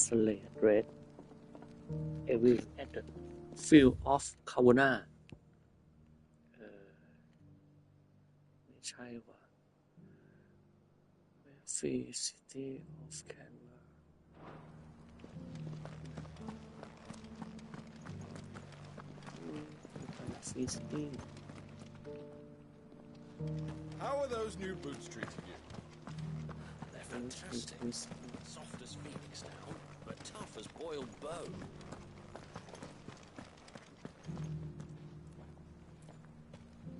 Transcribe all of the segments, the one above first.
Slate Red Evil at the Field of Cavona ไม่ใช่ว่ะ Free City of Canberra Free City How are those new boots treating you? They're fantastic. Soft as phoenix down, but tough as boiled bone.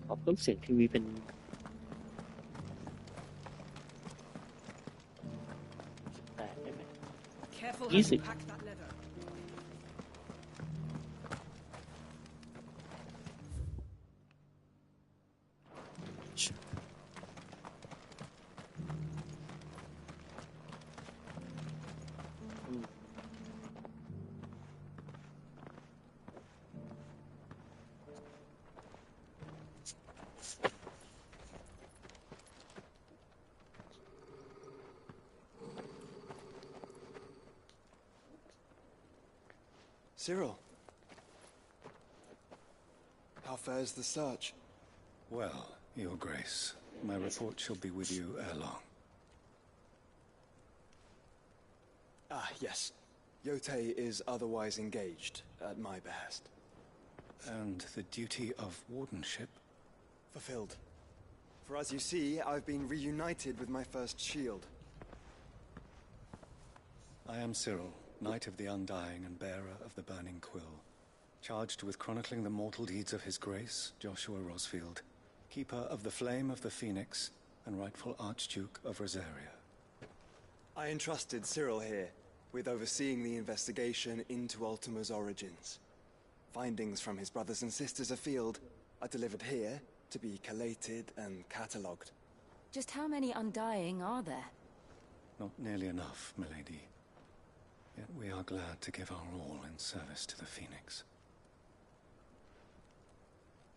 ขอเพิ่มเสียงทีวีเป็น18ได้ไหม Careful how you pack that leather. Cyril, how fares the search? Well, Your Grace, my report shall be with you ere long. Ah, yes. Yotei is otherwise engaged, at my behest. And the duty of wardenship? Fulfilled. For as you see, I've been reunited with my first shield. I am Cyril, Knight of the Undying and bearer of the Burning Quill, charged with chronicling the mortal deeds of His Grace, Joshua Rosfield, keeper of the Flame of the Phoenix and rightful Archduke of Rosaria. I entrusted Cyril here with overseeing the investigation into Ultima's origins. Findings from his brothers and sisters afield are delivered here to be collated and catalogued. Just how many Undying are there? Not nearly enough, milady. Yet we are glad to give our all in service to the Phoenix.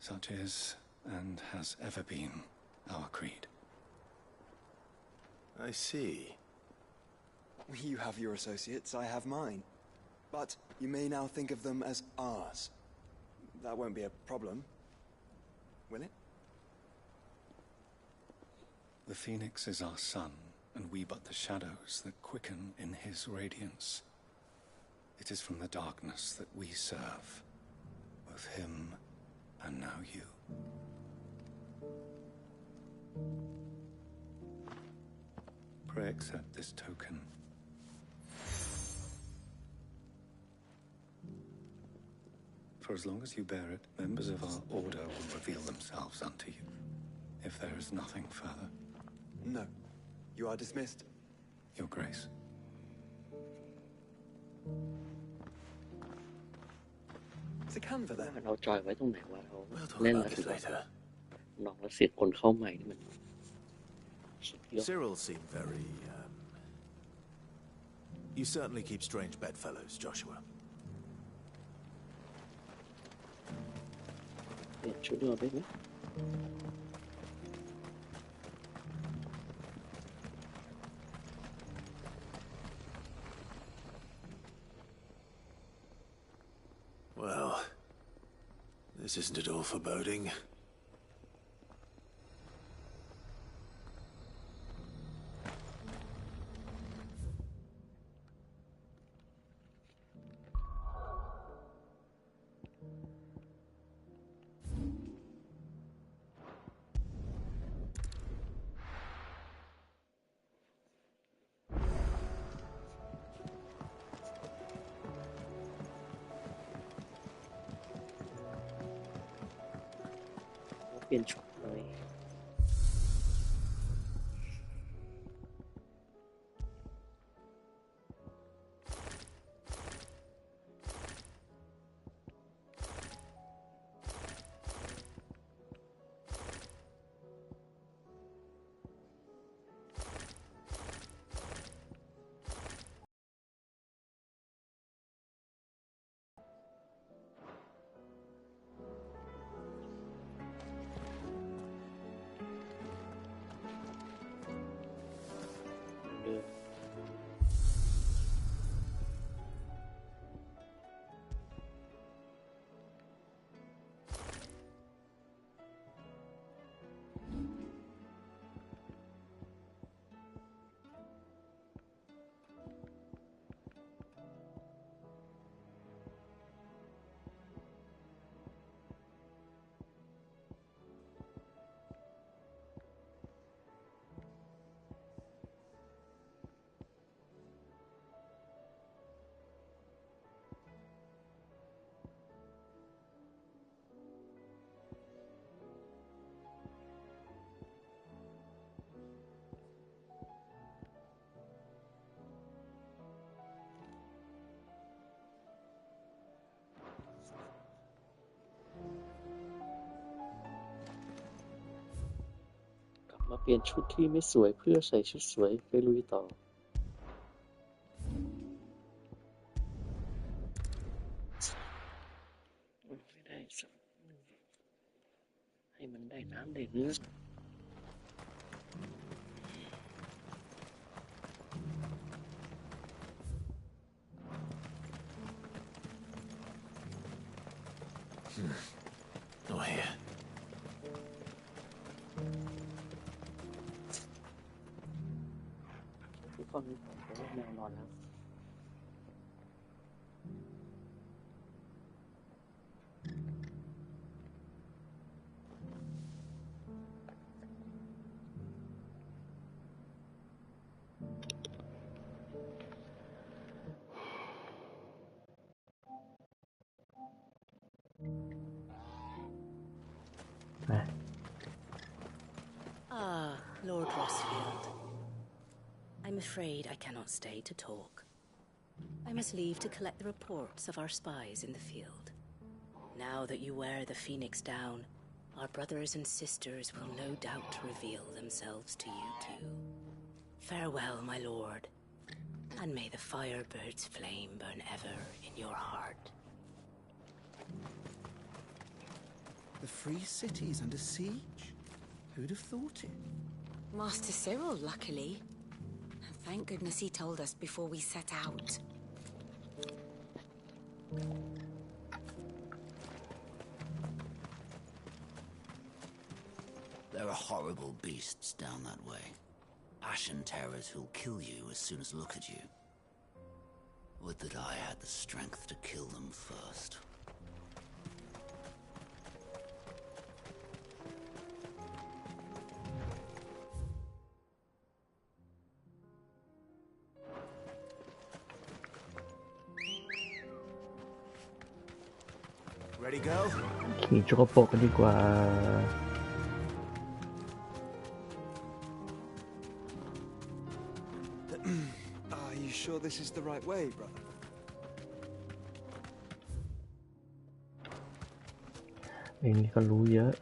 Such is, and has ever been, our creed. I see. You have your associates, I have mine. But you may now think of them as ours. That won't be a problem, will it? The Phoenix is our sun, and we but the shadows that quicken in his radiance. It is from the darkness that we serve, both him and now you. Pray accept this token. For as long as you bear it, members of our order will reveal themselves unto you, if there is nothing further. No. You are dismissed. Your Grace. เราจอยไว้ตรงไหนวะเราเล่นแล้วถือว่าลองแล้วเสียงคนเข้าใหม่นี่มันสุดยอด Cyril seemed very, You certainly keep strange bedfellows, Joshua. เปลี่ยนชุดเราได้ไหม Well, this isn't at all foreboding.เปลี่ยนชุดเลย เ ลี่ยนชุดที่ไม่สวยเพื่อใส่ชุดสวยไปลุยต่อไม่ได้สักให้มันได้น้ำได้เนื้อOh, here. ที่ข้อนี้ผมจะแนวนอนแล้วAh, Lord Rosfield. I'm afraid I cannot stay to talk. I must leave to collect the reports of our spies in the field. Now that you wear the Phoenix down, our brothers and sisters will no doubt reveal themselves to you too. Farewell, my lord, and may the Firebird's flame burn ever in your heart. The free city's under siege? Who'd have thought it? Master Cyril, luckily. Thank goodness he told us before we set out. There are horrible beasts down that way. Ashen terrors who'll kill you as soon as look at you. Would that I had the strength to kill them first. Ready, girl? ขี่โจกโปกกันดีกว่า Are you sure this is the right way, brother? เองนี่ก็รู้เยอะ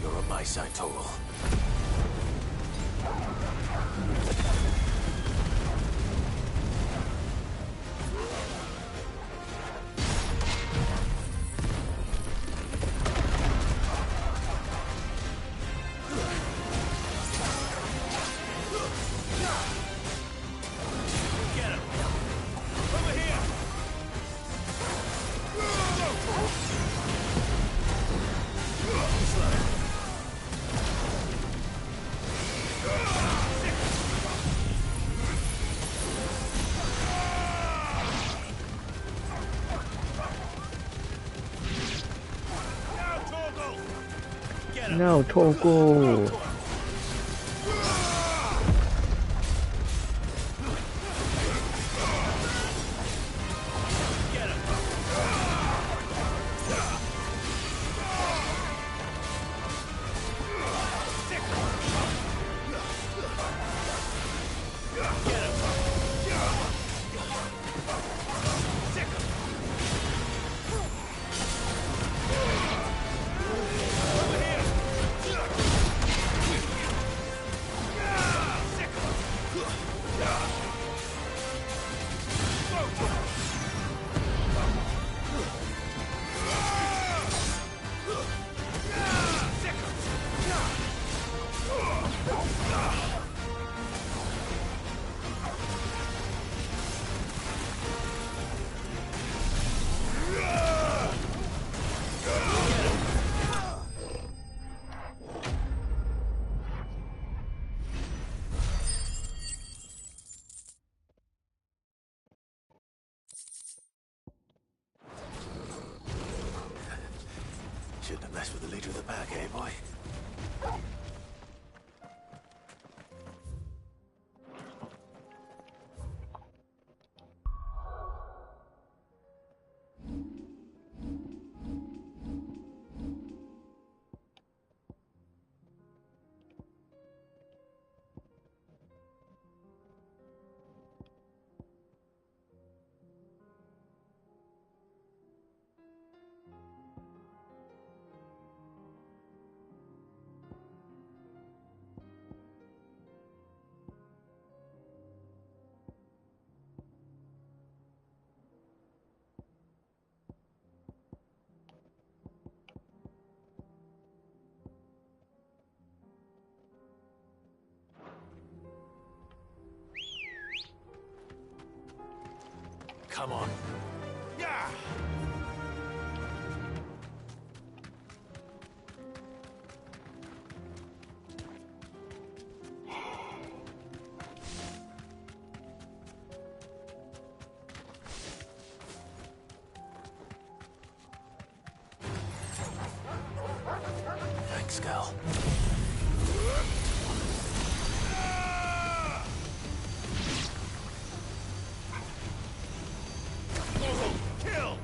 You're on my side, Torgal. No, Togo! Shouldn't have messed with the leader of the pack, eh, boy? Come on. Yeah! Thanks, Gal. Kill!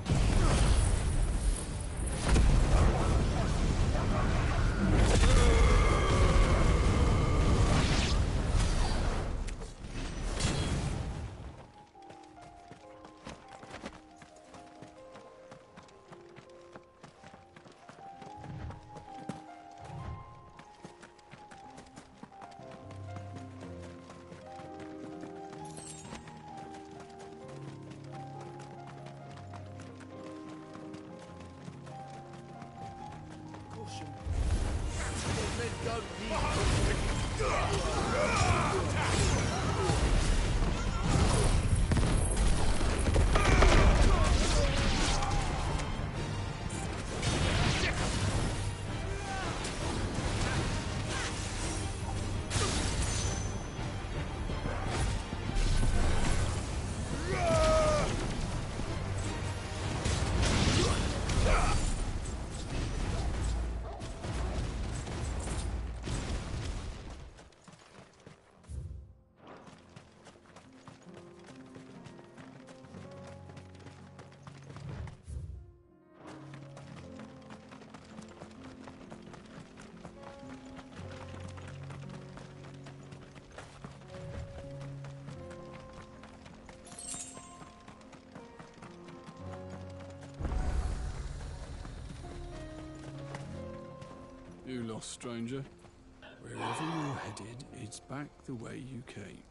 You lost, stranger. Wherever you're headed, it's back the way you came.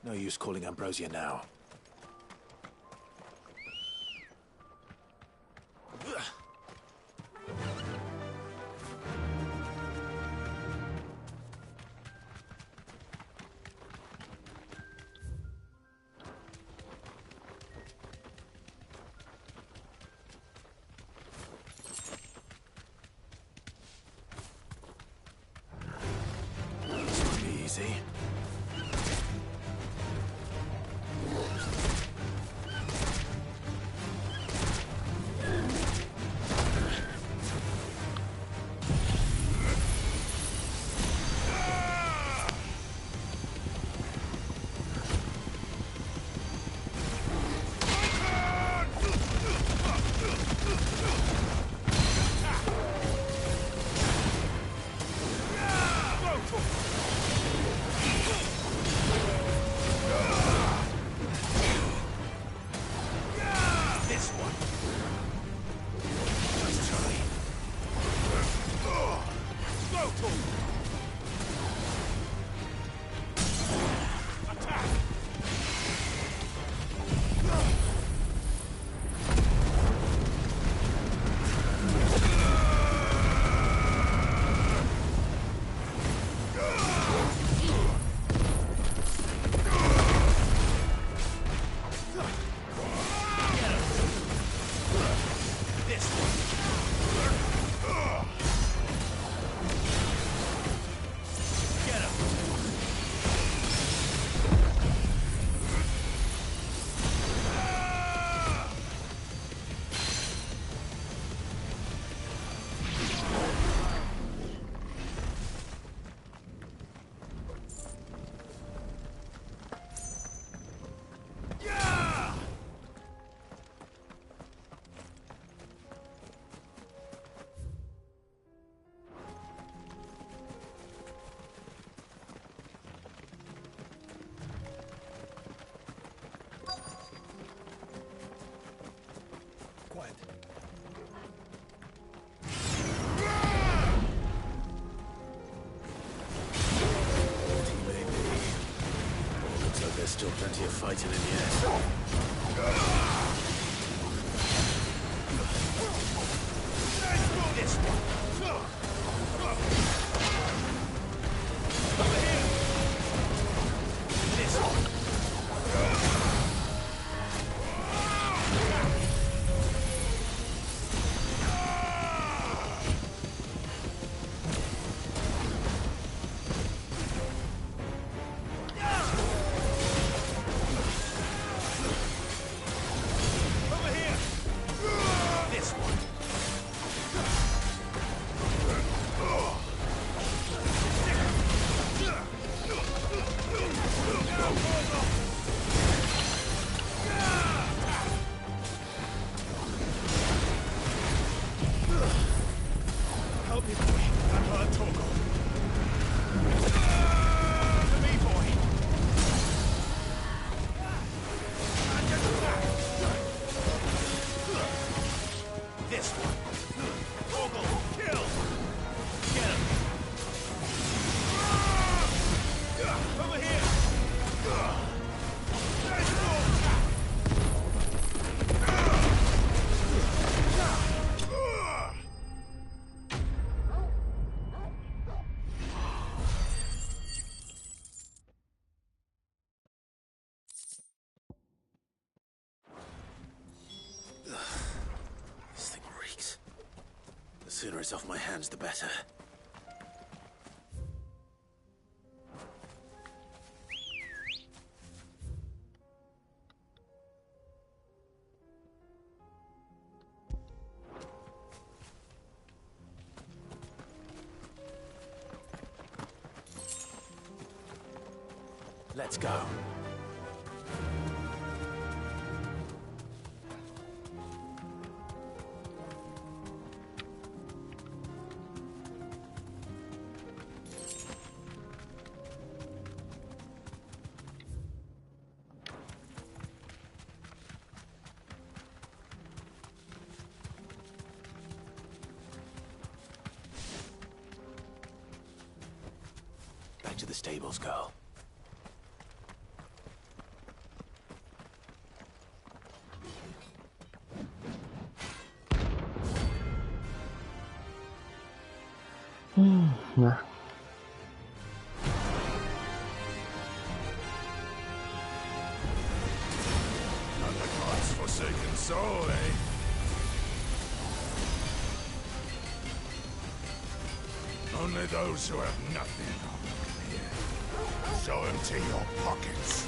No use calling Ambrosia now. Easy. There's still plenty of fighting in the end. Let's go this one. Sooner it's off my hands, the better. Let's go. Back to the stables, girl. Na. Not God's forsaken soul, eh? Only those who have nothing are welcome here. So empty your pockets.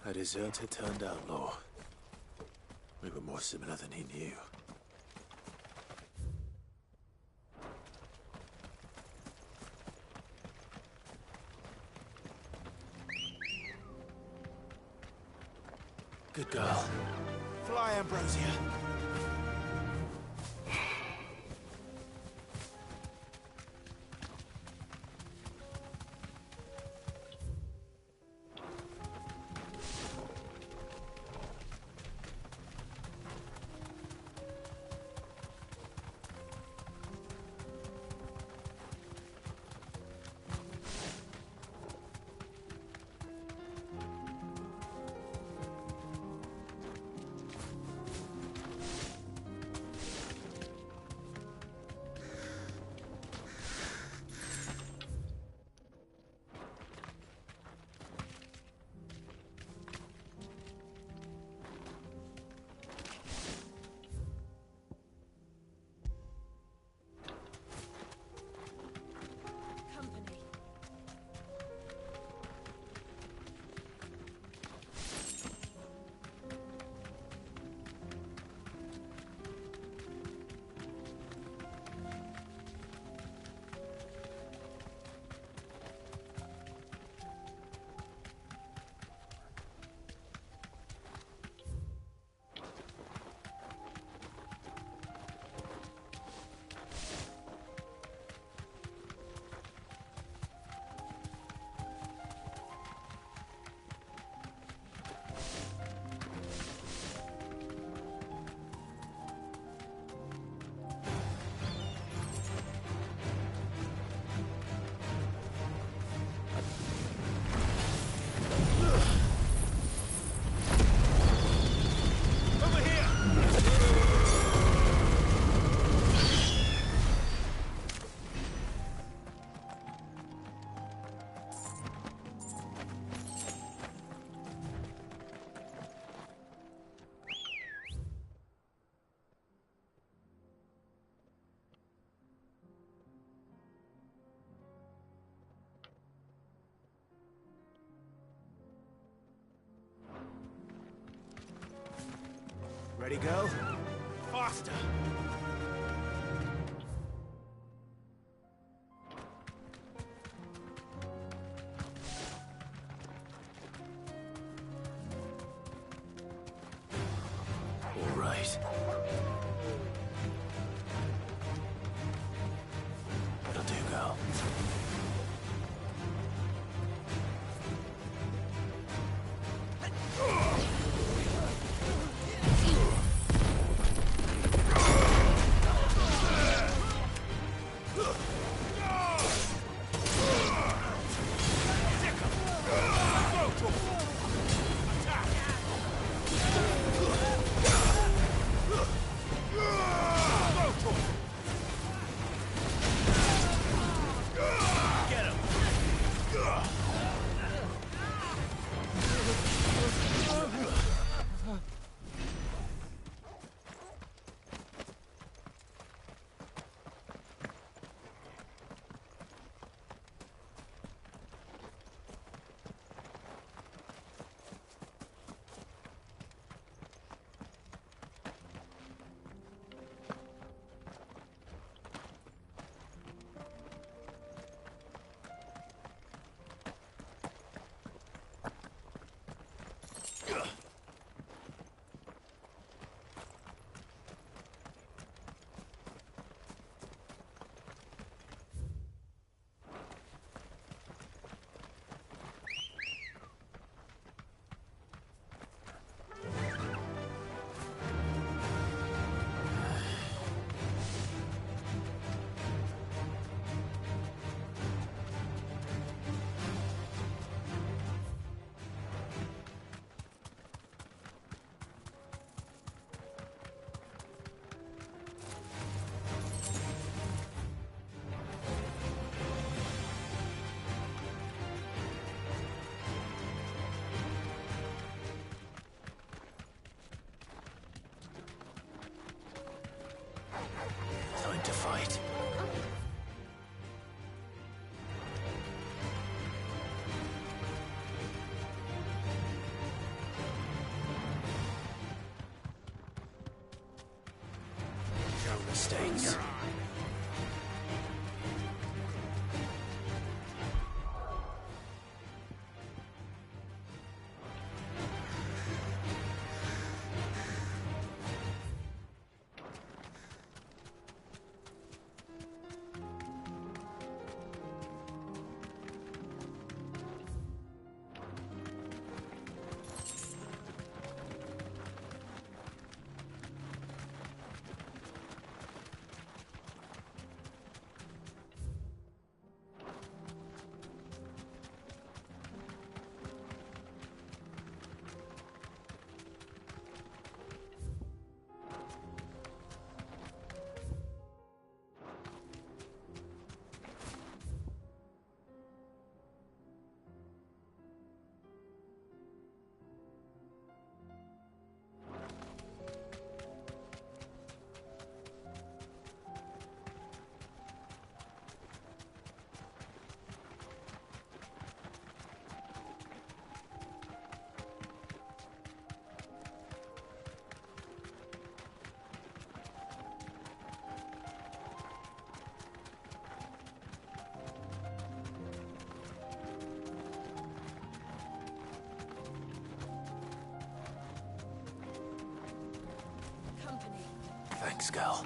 A deserter turned outlaw. We were more similar than he knew. Good girl. Fly, Ambrosia. Ready, go? Faster! All right. That'll do, girl. Time to fight. Thanks, Gal.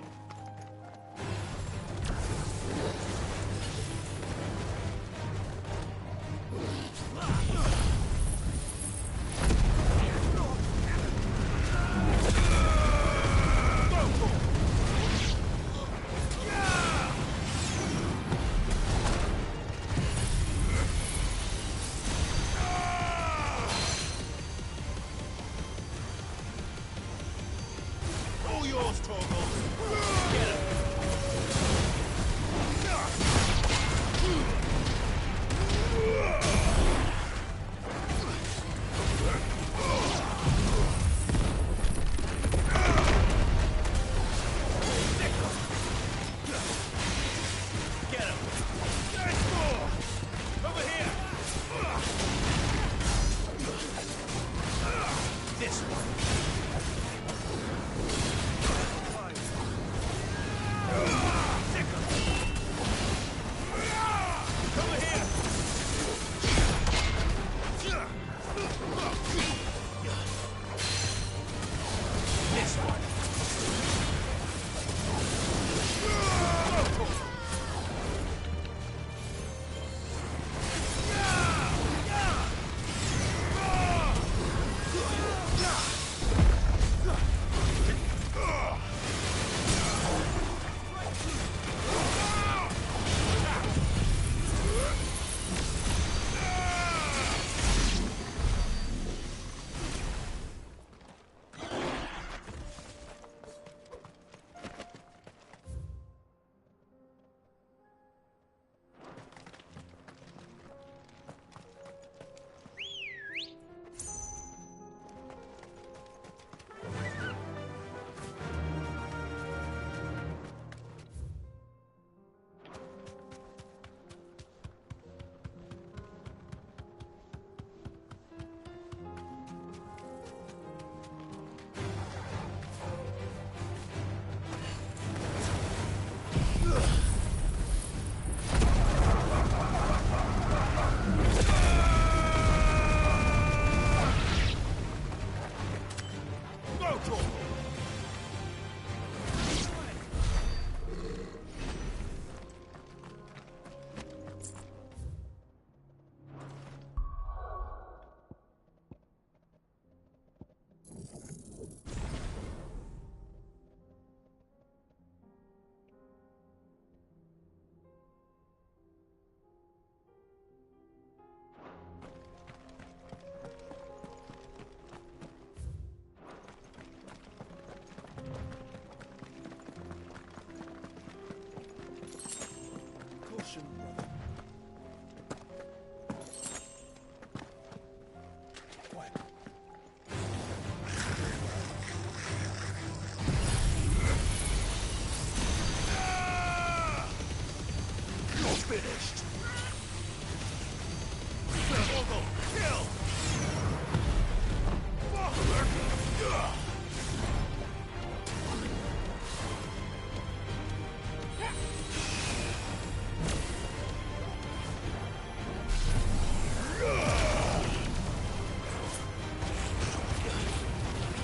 All yours, Torgal. Get him! There's more! Over here! This one. Over here! This one. Caution, brother. Quiet. You're finished! Torgal, kill!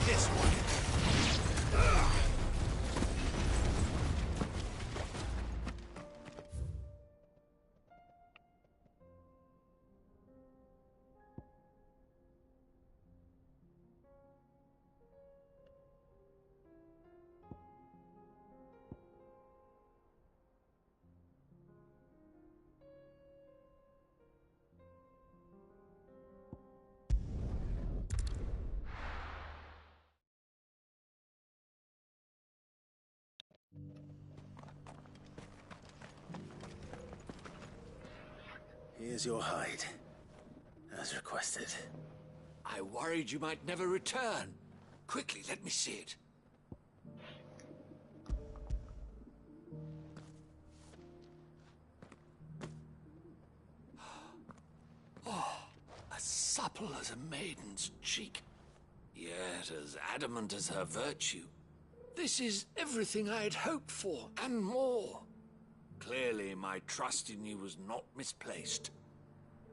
This one. Here's your hide, as requested. I worried you might never return. Quickly, let me see it. Oh, as supple as a maiden's cheek, yet as adamant as her virtue. This is everything I had hoped for, and more. Clearly, my trust in you was not misplaced.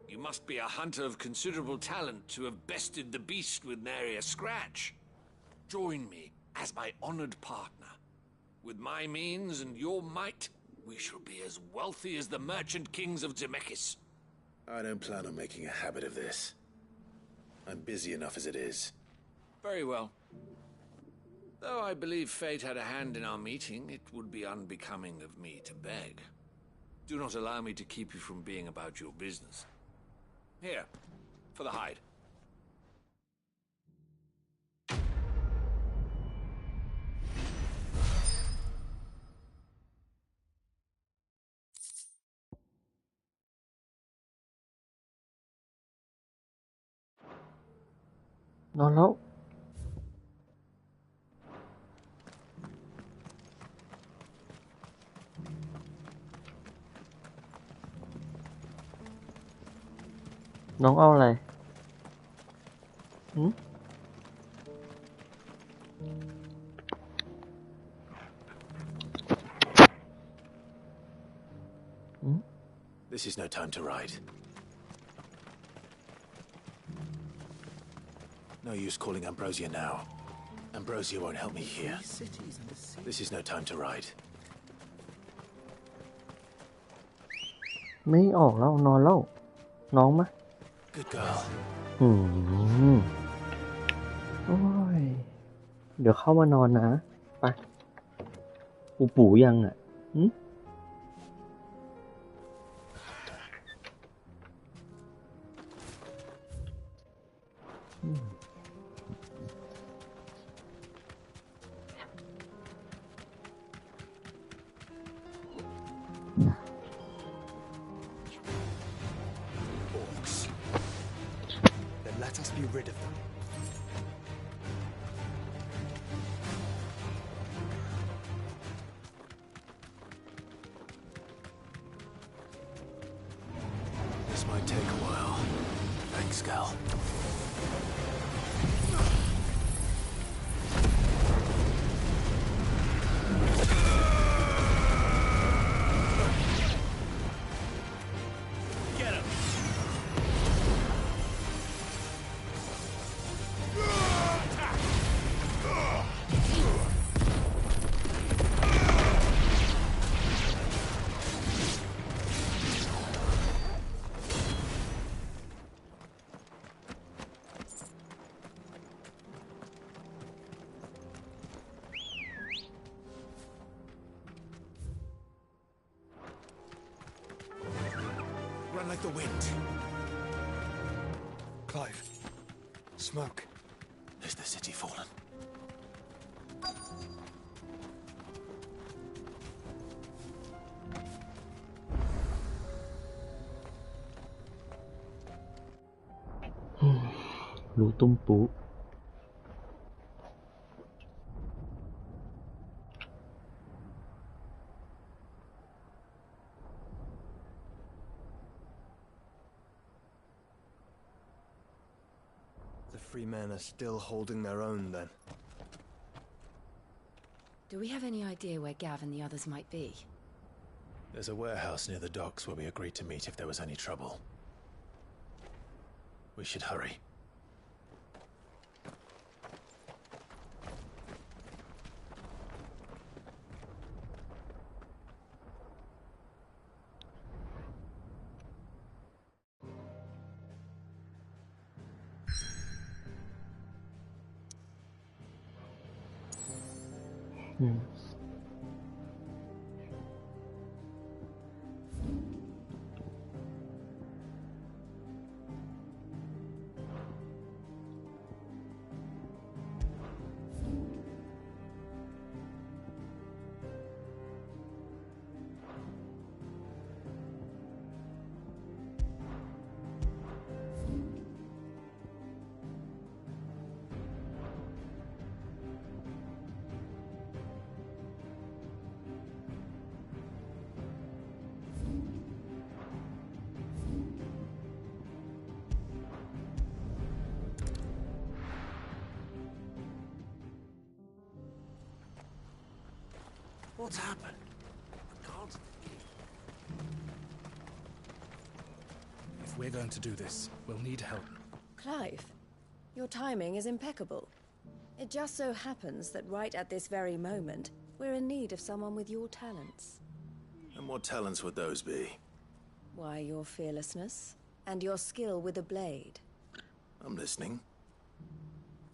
You must be a hunter of considerable talent to have bested the beast with nary a scratch. Join me as my honored partner. With my means and your might, we shall be as wealthy as the merchant kings of Zemeckis. I don't plan on making a habit of this. I'm busy enough as it is. Very well. Though I believe fate had a hand in our meeting, it would be unbecoming of me to beg. Do not allow me to keep you from being about your business. Here, for the hide. ngon lắm. Nón ao này. This is no time to ride. No use calling Ambrosia now. Ambrosia won't help me here. This is no time to ride. ไม่ออกแล้วนอนแล้วน้องมะ Good girl. โอ้ยเดี๋ยวเข้ามานอนนะไปปู่ยังอ่ะThen let us be rid of them. This might take a while. Thanks, Gal. Get him! Run like the wind. Clive. Smoke. Is the city fallen? Lũ tung bú. The free men are still holding their own, then. Do we have any idea where Gav and the others might be? There's a warehouse near the docks where we agreed to meet if there was any trouble. We should hurry. What's happened? The guards? If we're going to do this, we'll need help. Clive, your timing is impeccable. It just so happens that right at this very moment, We're in need of someone with your talents. And what talents would those be? Why, your fearlessness and your skill with a blade. I'm listening.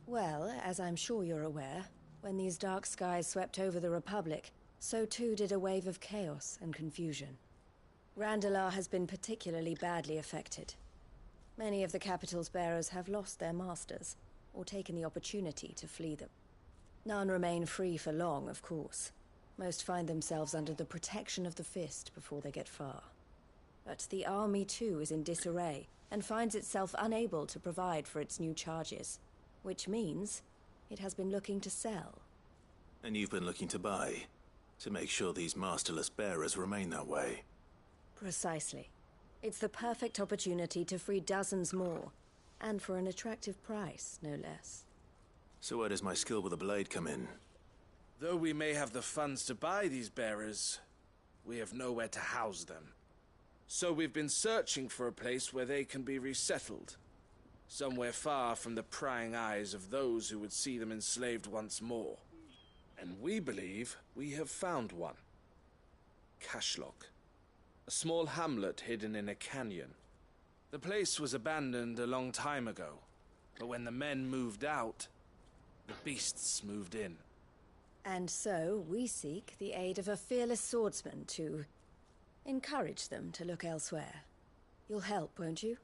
Well, as I'm sure you're aware, when these dark skies swept over the Republic, so too did a wave of chaos and confusion. Randalar has been particularly badly affected. Many of the capital's bearers have lost their masters, or taken the opportunity to flee them. None remain free for long, of course. Most find themselves under the protection of the Fist before they get far. But the army too is in disarray, and finds itself unable to provide for its new charges. Which means it has been looking to sell. And you've been looking to buy, to make sure these masterless bearers remain that way. Precisely. It's the perfect opportunity to free dozens more, and for an attractive price, no less. So where does my skill with a blade come in? Though we may have the funds to buy these bearers, we have nowhere to house them. So we've been searching for a place where they can be resettled. Somewhere far from the prying eyes of those who would see them enslaved once more. And we believe we have found one. Cashlock. A small hamlet hidden in a canyon. The place was abandoned a long time ago, but when the men moved out, the beasts moved in. And so we seek the aid of a fearless swordsman to encourage them to look elsewhere. You'll help, won't you?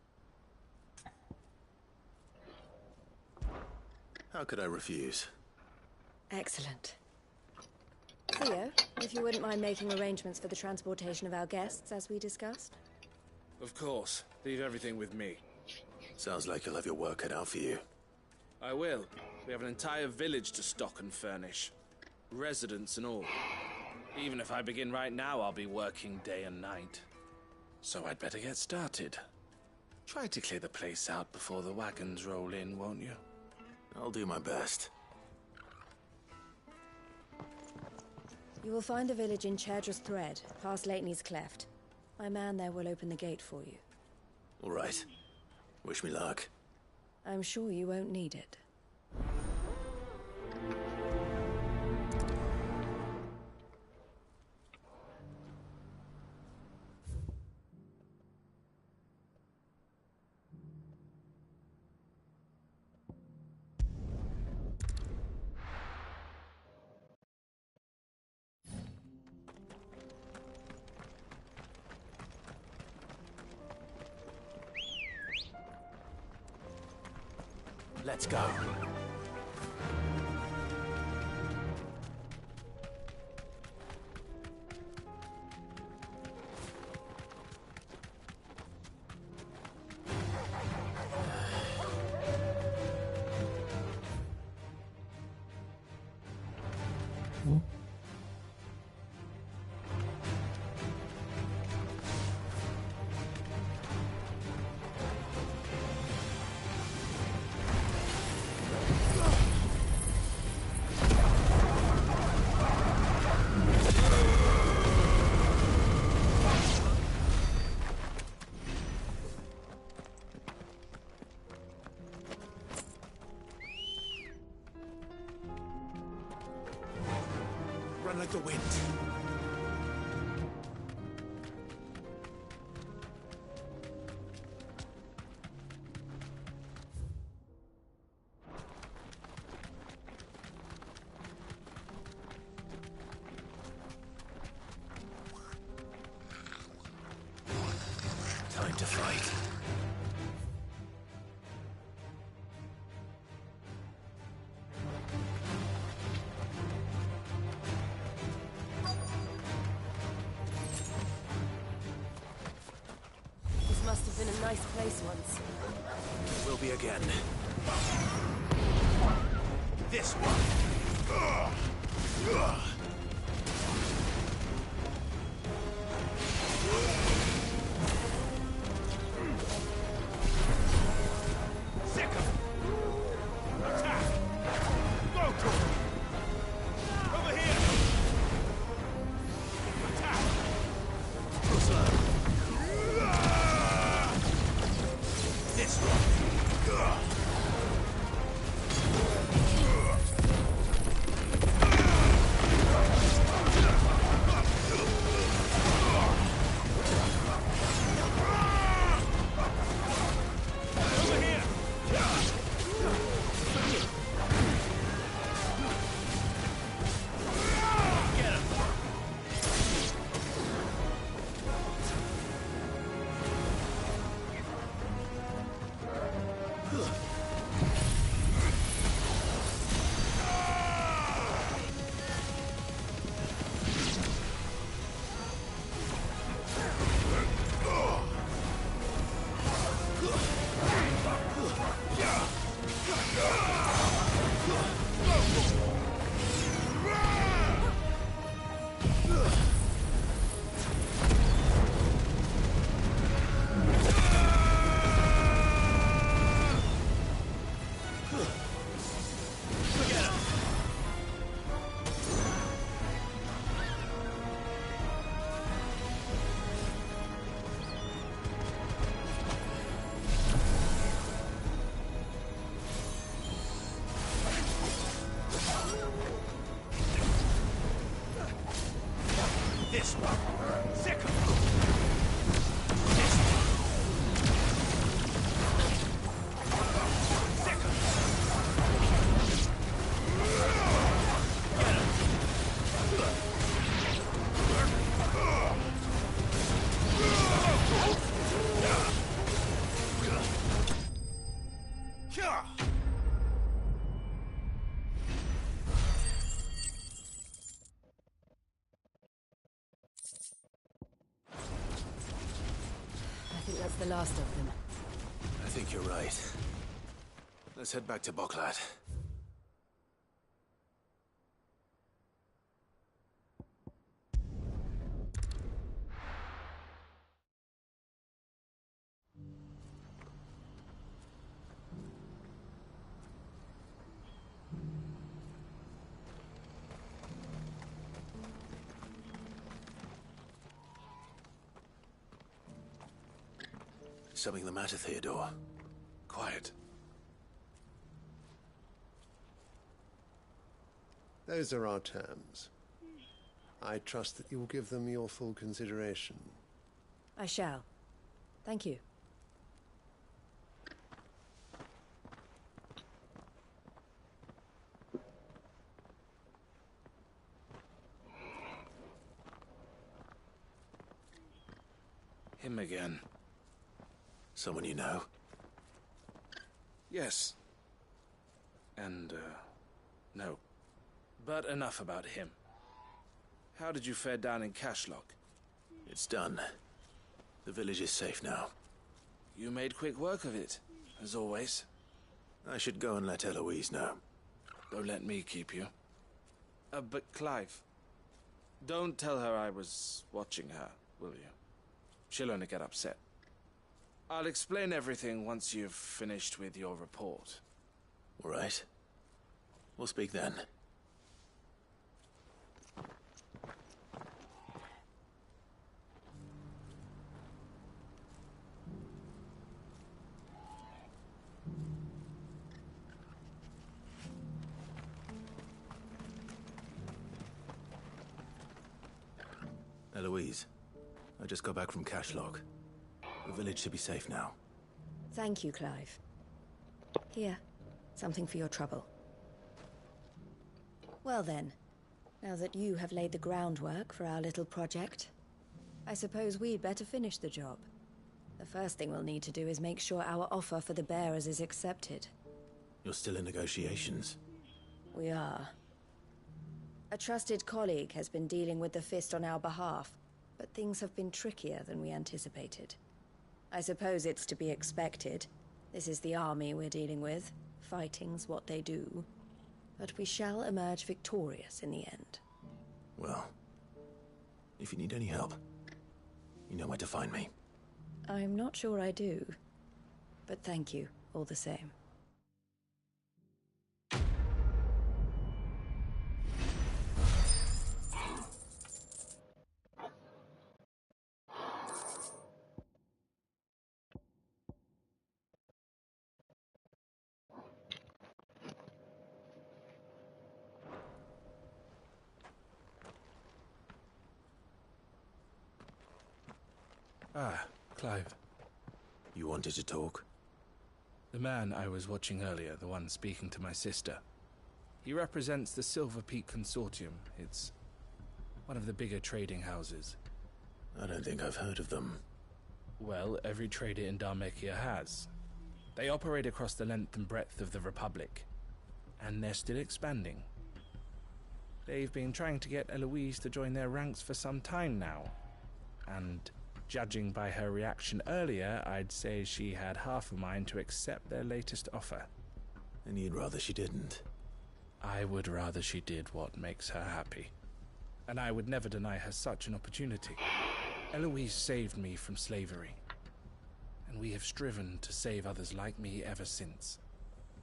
How could I refuse? Excellent. Theo, if you wouldn't mind making arrangements for the transportation of our guests, as we discussed. Of course. Leave everything with me. Sounds like you'll have your work cut out for you. I will. We have an entire village to stock and furnish. Residents and all. Even if I begin right now, I'll be working day and night. So I'd better get started. Try to clear the place out before the wagons roll in, won't you? I'll do my best. You will find the village in Chadra's Thread, past Lateney's Cleft. My man there will open the gate for you. All right. Wish me luck. I'm sure you won't need it. Let's go. Run like the wind. Time to fight. Must have been a nice place once. It will be again. This one. Sick of it. Attack! Go to it! Over here! Attack! Too slow. This one. think that's the last of them. I think you're right. Let's head back to Boklat. Something the matter, Theodore? Quiet. Those are our terms. I trust that you will give them your full consideration. I shall. Thank you. Him again. Someone you know? Yes. And, no. But enough about him. How did you fare down in Cashlock? It's done. The village is safe now. You made quick work of it, as always. I should go and let Eloise know. Don't let me keep you. But Clive, don't tell her I was watching her, will you? She'll only get upset. I'll explain everything once you've finished with your report. All right. We'll speak then. Eloise, I just got back from Cashlock. The village should be safe now. Thank you, Clive. Here, something for your trouble. Well then, now that you have laid the groundwork for our little project, I suppose we'd better finish the job. The first thing we'll need to do is make sure our offer for the bearers is accepted. You're still in negotiations? We are. A trusted colleague has been dealing with the Fist on our behalf, but things have been trickier than we anticipated. I suppose it's to be expected. This is the army we're dealing with. Fighting's what they do. But we shall emerge victorious in the end. Well, if you need any help, you know where to find me. I'm not sure I do, but thank you all the same. Ah, Clive. You wanted to talk? The man I was watching earlier, the one speaking to my sister. He represents the Silver Peak Consortium. It's one of the bigger trading houses. I don't think I've heard of them. Well, every trader in Dharmekia has. They operate across the length and breadth of the Republic. And they're still expanding. They've been trying to get Eloise to join their ranks for some time now. And judging by her reaction earlier, I'd say she had half a mind to accept their latest offer. And you'd rather she didn't? I would rather she did what makes her happy. And I would never deny her such an opportunity. Eloise saved me from slavery. And we have striven to save others like me ever since.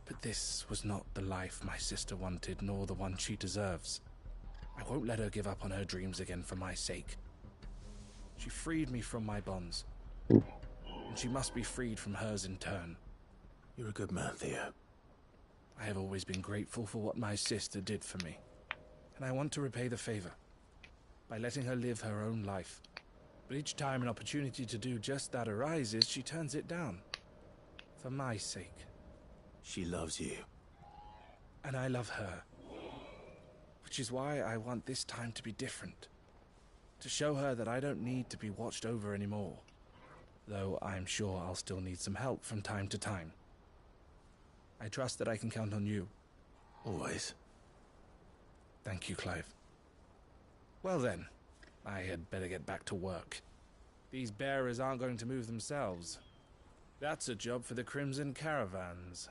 But this was not the life my sister wanted, nor the one she deserves. I won't let her give up on her dreams again for my sake. She freed me from my bonds, and she must be freed from hers in turn. You're a good man, Theo. I have always been grateful for what my sister did for me, and I want to repay the favor by letting her live her own life. But each time an opportunity to do just that arises, she turns it down. For my sake. She loves you. And I love her. Which is why I want this time to be different. To show her that I don't need to be watched over anymore. Though I'm sure I'll still need some help from time to time. I trust that I can count on you. Always. Thank you, Clive. Well then, I had better get back to work. These bearers aren't going to move themselves. That's a job for the Crimson Caravans.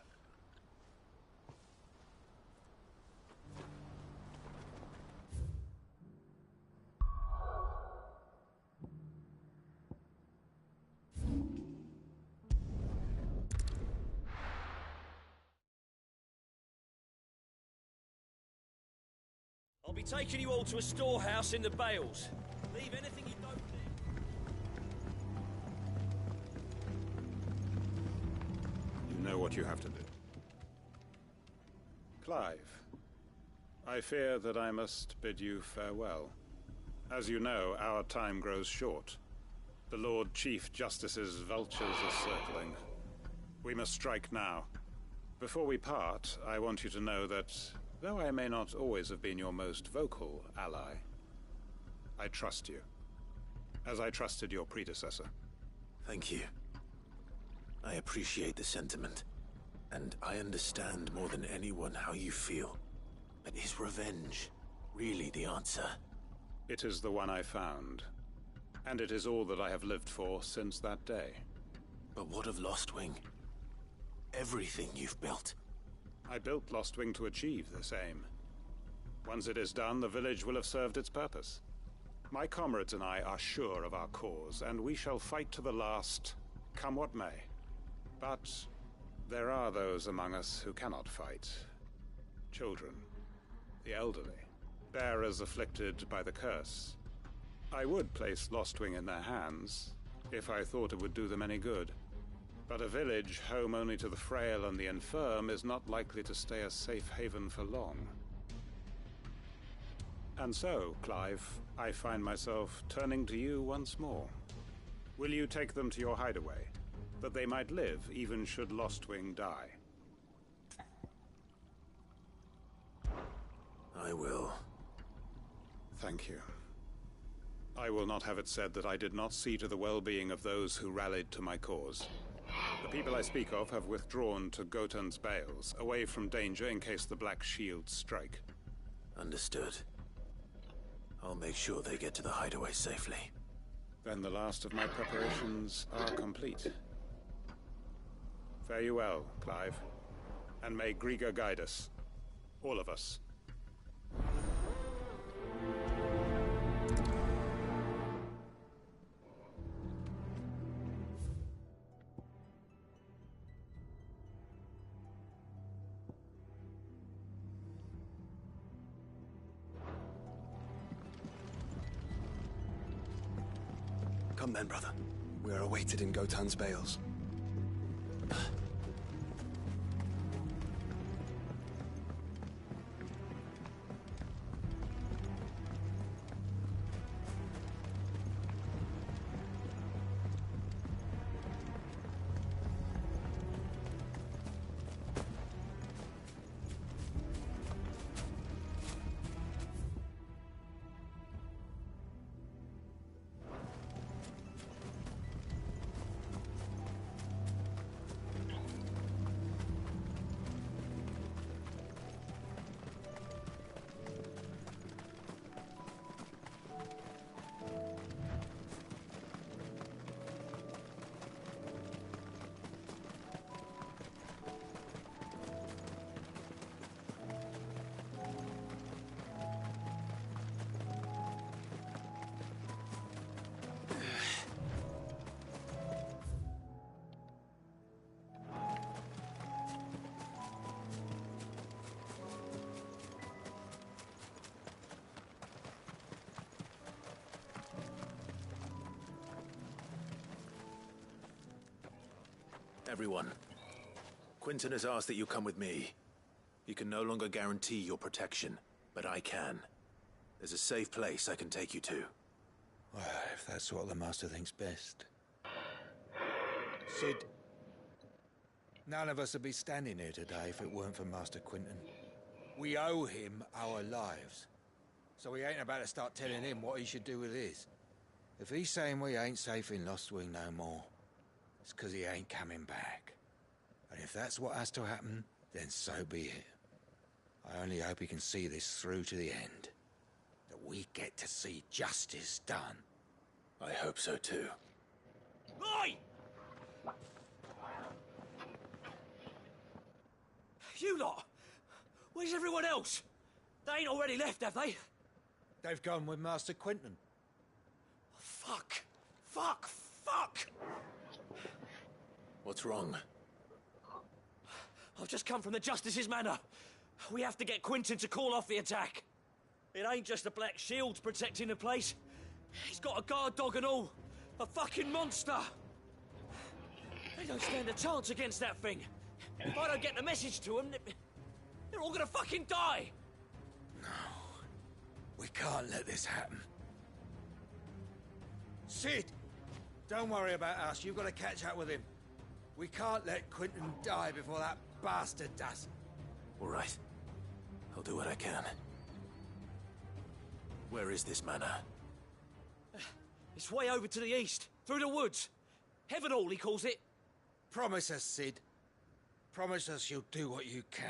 I'll be taking you all to a storehouse in the Bales. Leave anything you don't need. You know what you have to do. Clive, I fear that I must bid you farewell. As you know, our time grows short. The Lord Chief Justice's vultures are circling. We must strike now. Before we part, I want you to know that, though I may not always have been your most vocal ally, I trust you, as I trusted your predecessor. Thank you. I appreciate the sentiment, and I understand more than anyone how you feel. But is revenge really the answer? It is the one I found, and it is all that I have lived for since that day. But what of Lostwing? Everything you've built. I built Lostwing to achieve this aim. Once it is done, the village will have served its purpose. My comrades and I are sure of our cause, and we shall fight to the last, come what may. But there are those among us who cannot fight. Children, the elderly, bearers afflicted by the curse. I would place Lostwing in their hands, if I thought it would do them any good. But a village home only to the frail and the infirm is not likely to stay a safe haven for long. And so, Clive, I find myself turning to you once more. Will you take them to your hideaway, that they might live even should Lostwing die? I will. Thank you. I will not have it said that I did not see to the well-being of those who rallied to my cause. The people I speak of have withdrawn to Gotan's Bales, away from danger in case the Black Shields strike. Understood. I'll make sure they get to the hideaway safely. Then the last of my preparations are complete. Fare you well, Clive. And may Griga guide us. All of us. Come then, brother. We are awaited in Gotan's Bales. Everyone, Quinton has asked that you come with me. He can no longer guarantee your protection, but I can. There's a safe place I can take you to. Well, if that's what the Master thinks best. Sid, none of us would be standing here today if it weren't for Master Quinton. We owe him our lives. So we ain't about to start telling him what he should do with his. If he's saying we ain't safe in Lostwing no more, it's 'cause he ain't coming back. And if that's what has to happen, then so be it. I only hope he can see this through to the end. That we get to see justice done. I hope so too. Oi! You lot! Where's everyone else? They ain't already left, have they? They've gone with Master Quinton. Fuck! Fuck! Fuck! What's wrong? I've just come from the Justice's Manor. We have to get Quinton to call off the attack. It ain't just the Black Shields protecting the place. He's got a guard dog and all. A fucking monster. They don't stand a chance against that thing. If I don't get the message to them, they're all gonna fucking die. No. We can't let this happen. Sid! Don't worry about us. You've got to catch up with him. We can't let Quinton die before that bastard does. All right. I'll do what I can. Where is this manor? It's way over to the east, through the woods. Heaven Hall, he calls it. Promise us, Sid. Promise us you'll do what you can.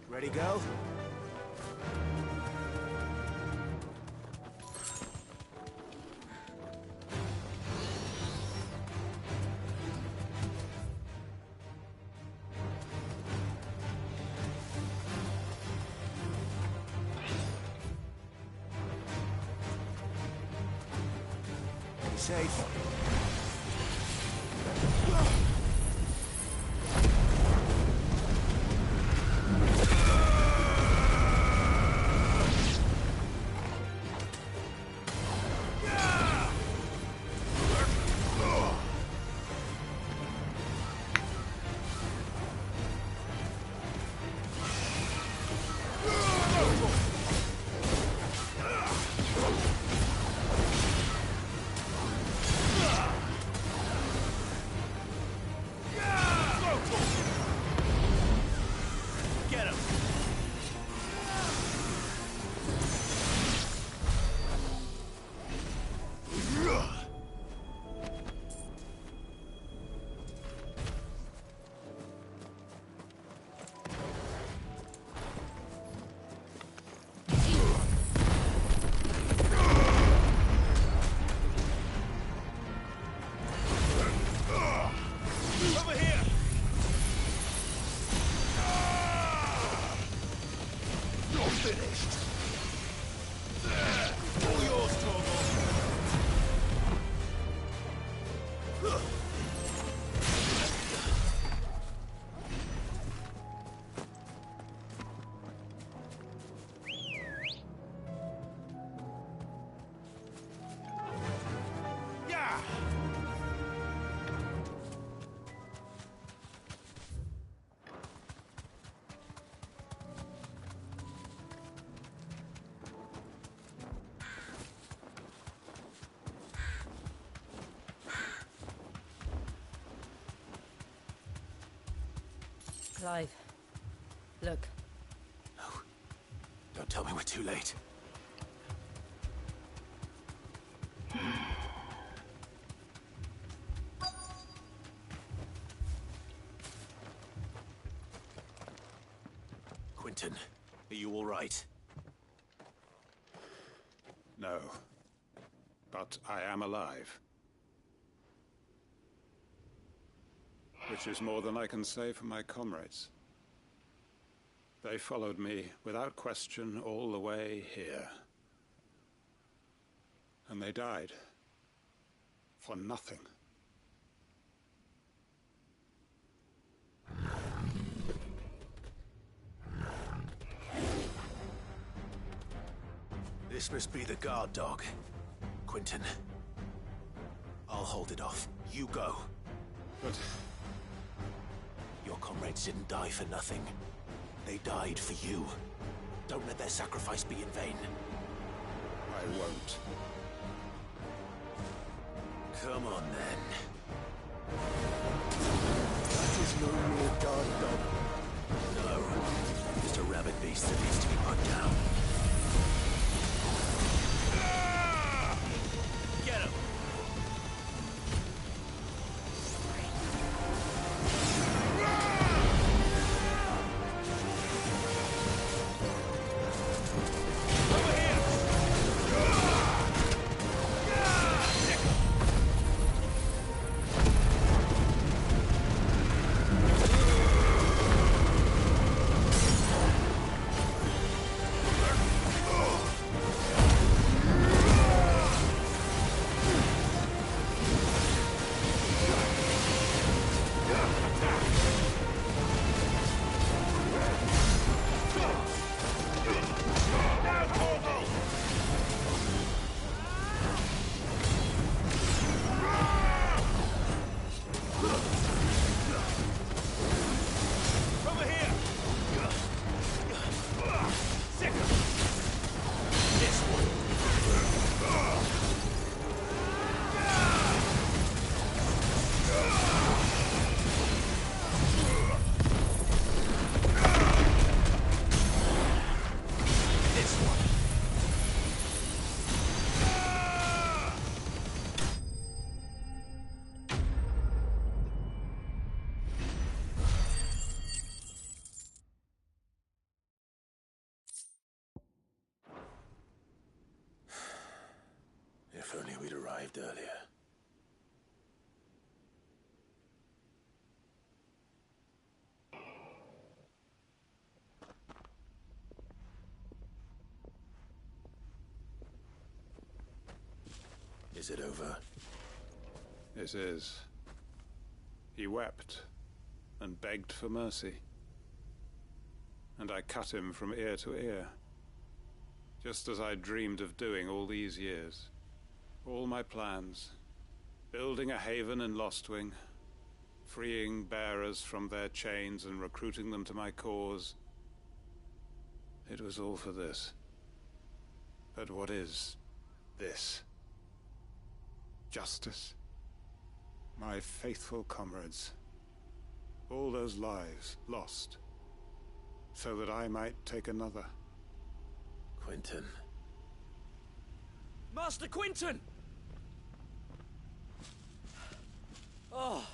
Ready, go? Be safe. Clive, look. No. Don't tell me we're too late. Quinton, are you all right? No. But I am alive. Which is more than I can say for my comrades. They followed me without question all the way here. And they died. For nothing. This must be the guard dog. Quinton. I'll hold it off. You go. But... your comrades didn't die for nothing. They died for you. Don't let their sacrifice be in vain. I won't. Come on, then. That is no mere guard dog. No. Just a rabid beast that needs to be put down. arrived earlier. Is it over? It is. He wept and begged for mercy. And I cut him from ear to ear, just as I dreamed of doing all these years. All my plans, building a haven in Lostwing, freeing bearers from their chains and recruiting them to my cause. It was all for this. But what is this? Justice? My faithful comrades. All those lives lost, so that I might take another. Quentin. Master Quentin! Oh,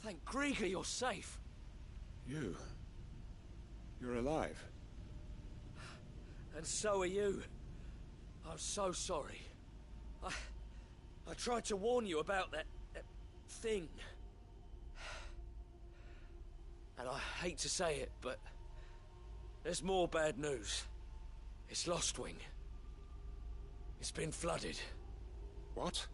thank Grieger you're safe. You're alive. And so are you. I'm so sorry. I tried to warn you about that thing. And I hate to say it, but there's more bad news. It's Lostwing. It's been flooded. What?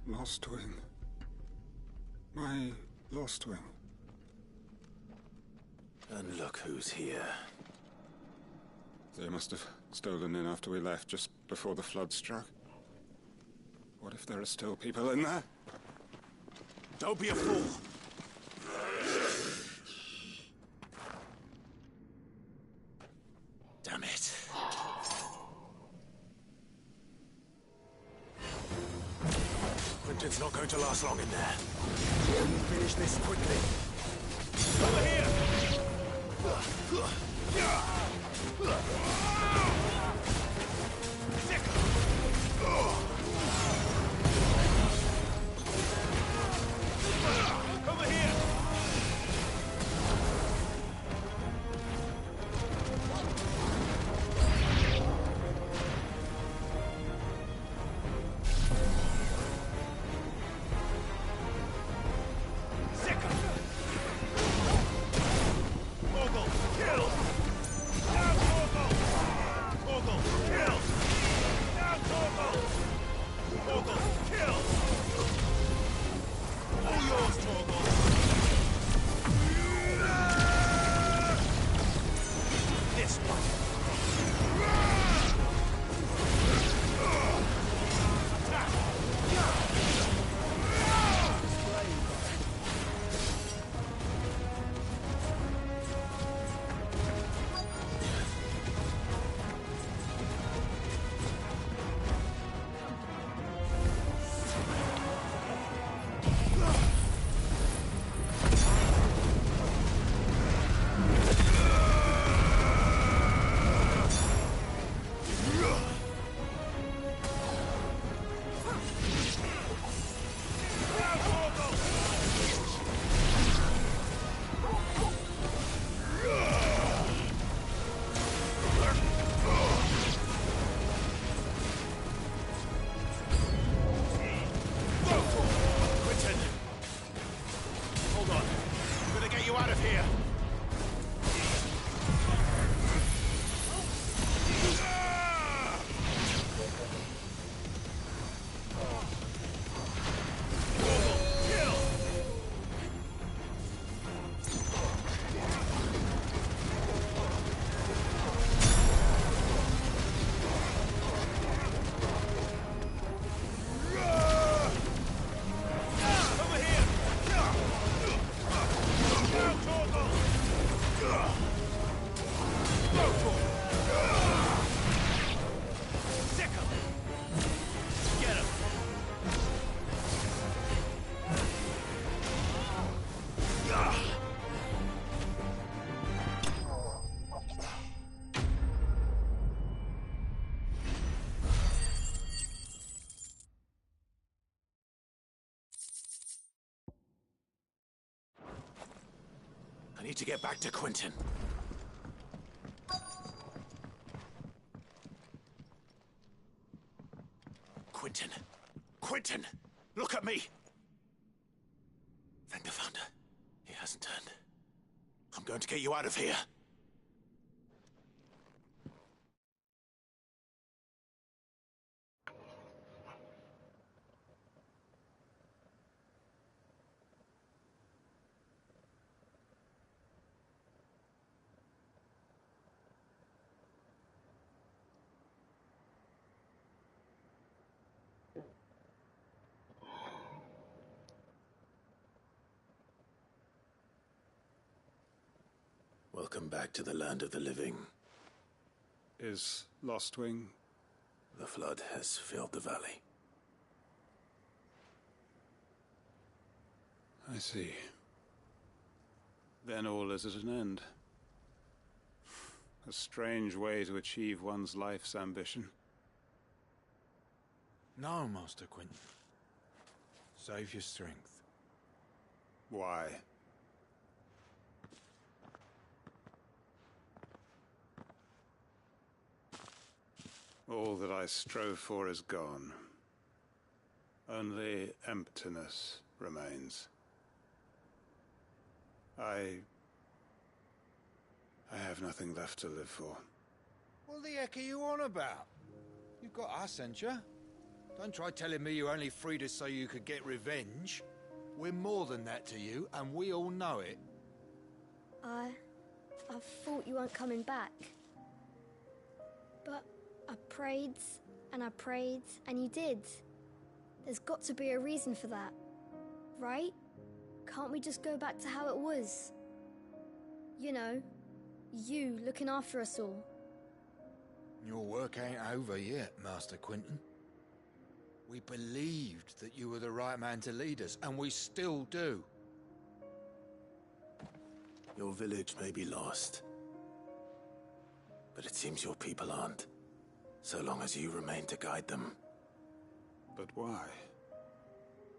Lostwing. My Lostwing. And look who's here. They must have stolen in after we left, just before the flood struck. What if there are still people in there? Don't be a fool! Damn it. Quentin's not going to last long in there. Finish this quickly. Over here! Over here! Mogul, kill! I need to get back to Quentin. Quentin! Quentin! Look at me! Thank the Founder. He hasn't turned. I'm going to get you out of here. Welcome back to the land of the living. Is Lostwing? The flood has filled the valley. I see. Then all is at an end. A strange way to achieve one's life's ambition. No, Master Quentin. Save your strength. Why? All that I strove for is gone. Only emptiness remains. I have nothing left to live for. What the heck are you on about? You've got us, ain't you? Don't try telling me you only freed us so you could get revenge. We're more than that to you, and we all know it. I thought you weren't coming back. But I prayed, and you did. There's got to be a reason for that, right? Can't we just go back to how it was? You know, you looking after us all. Your work ain't over yet, Master Quentin. We believed that you were the right man to lead us, and we still do. Your village may be lost, but it seems your people aren't, so long as you remain to guide them. But why?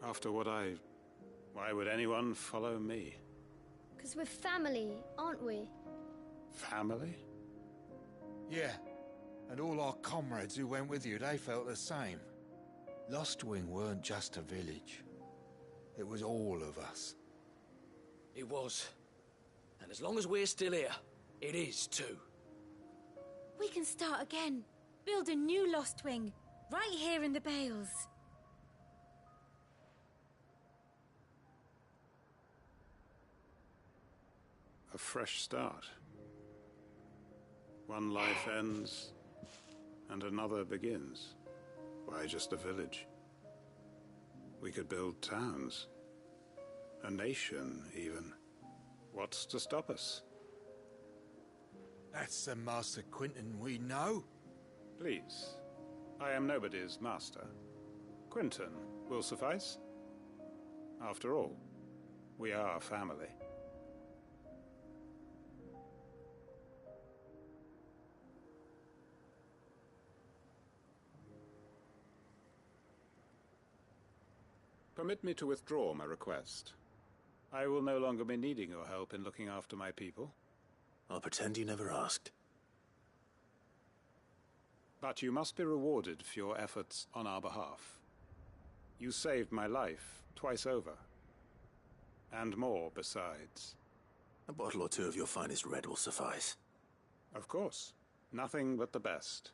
After what why would anyone follow me? 'Cause we're family, aren't we? Family? Yeah, and all our comrades who went with you, they felt the same. Lostwing weren't just a village. It was all of us. It was. And as long as we're still here, it is too. We can start again. Build a new Lostwing, right here in the Bales. A fresh start. One life ends, and another begins. Why just a village? We could build towns. A nation, even. What's to stop us? That's the Master Quentin we know. Please. I am nobody's master. Quentin will suffice. After all, we are family. Permit me to withdraw my request. I will no longer be needing your help in looking after my people. I'll pretend you never asked. But you must be rewarded for your efforts on our behalf. You saved my life twice over. And more besides. A bottle or two of your finest red will suffice. Of course. Nothing but the best.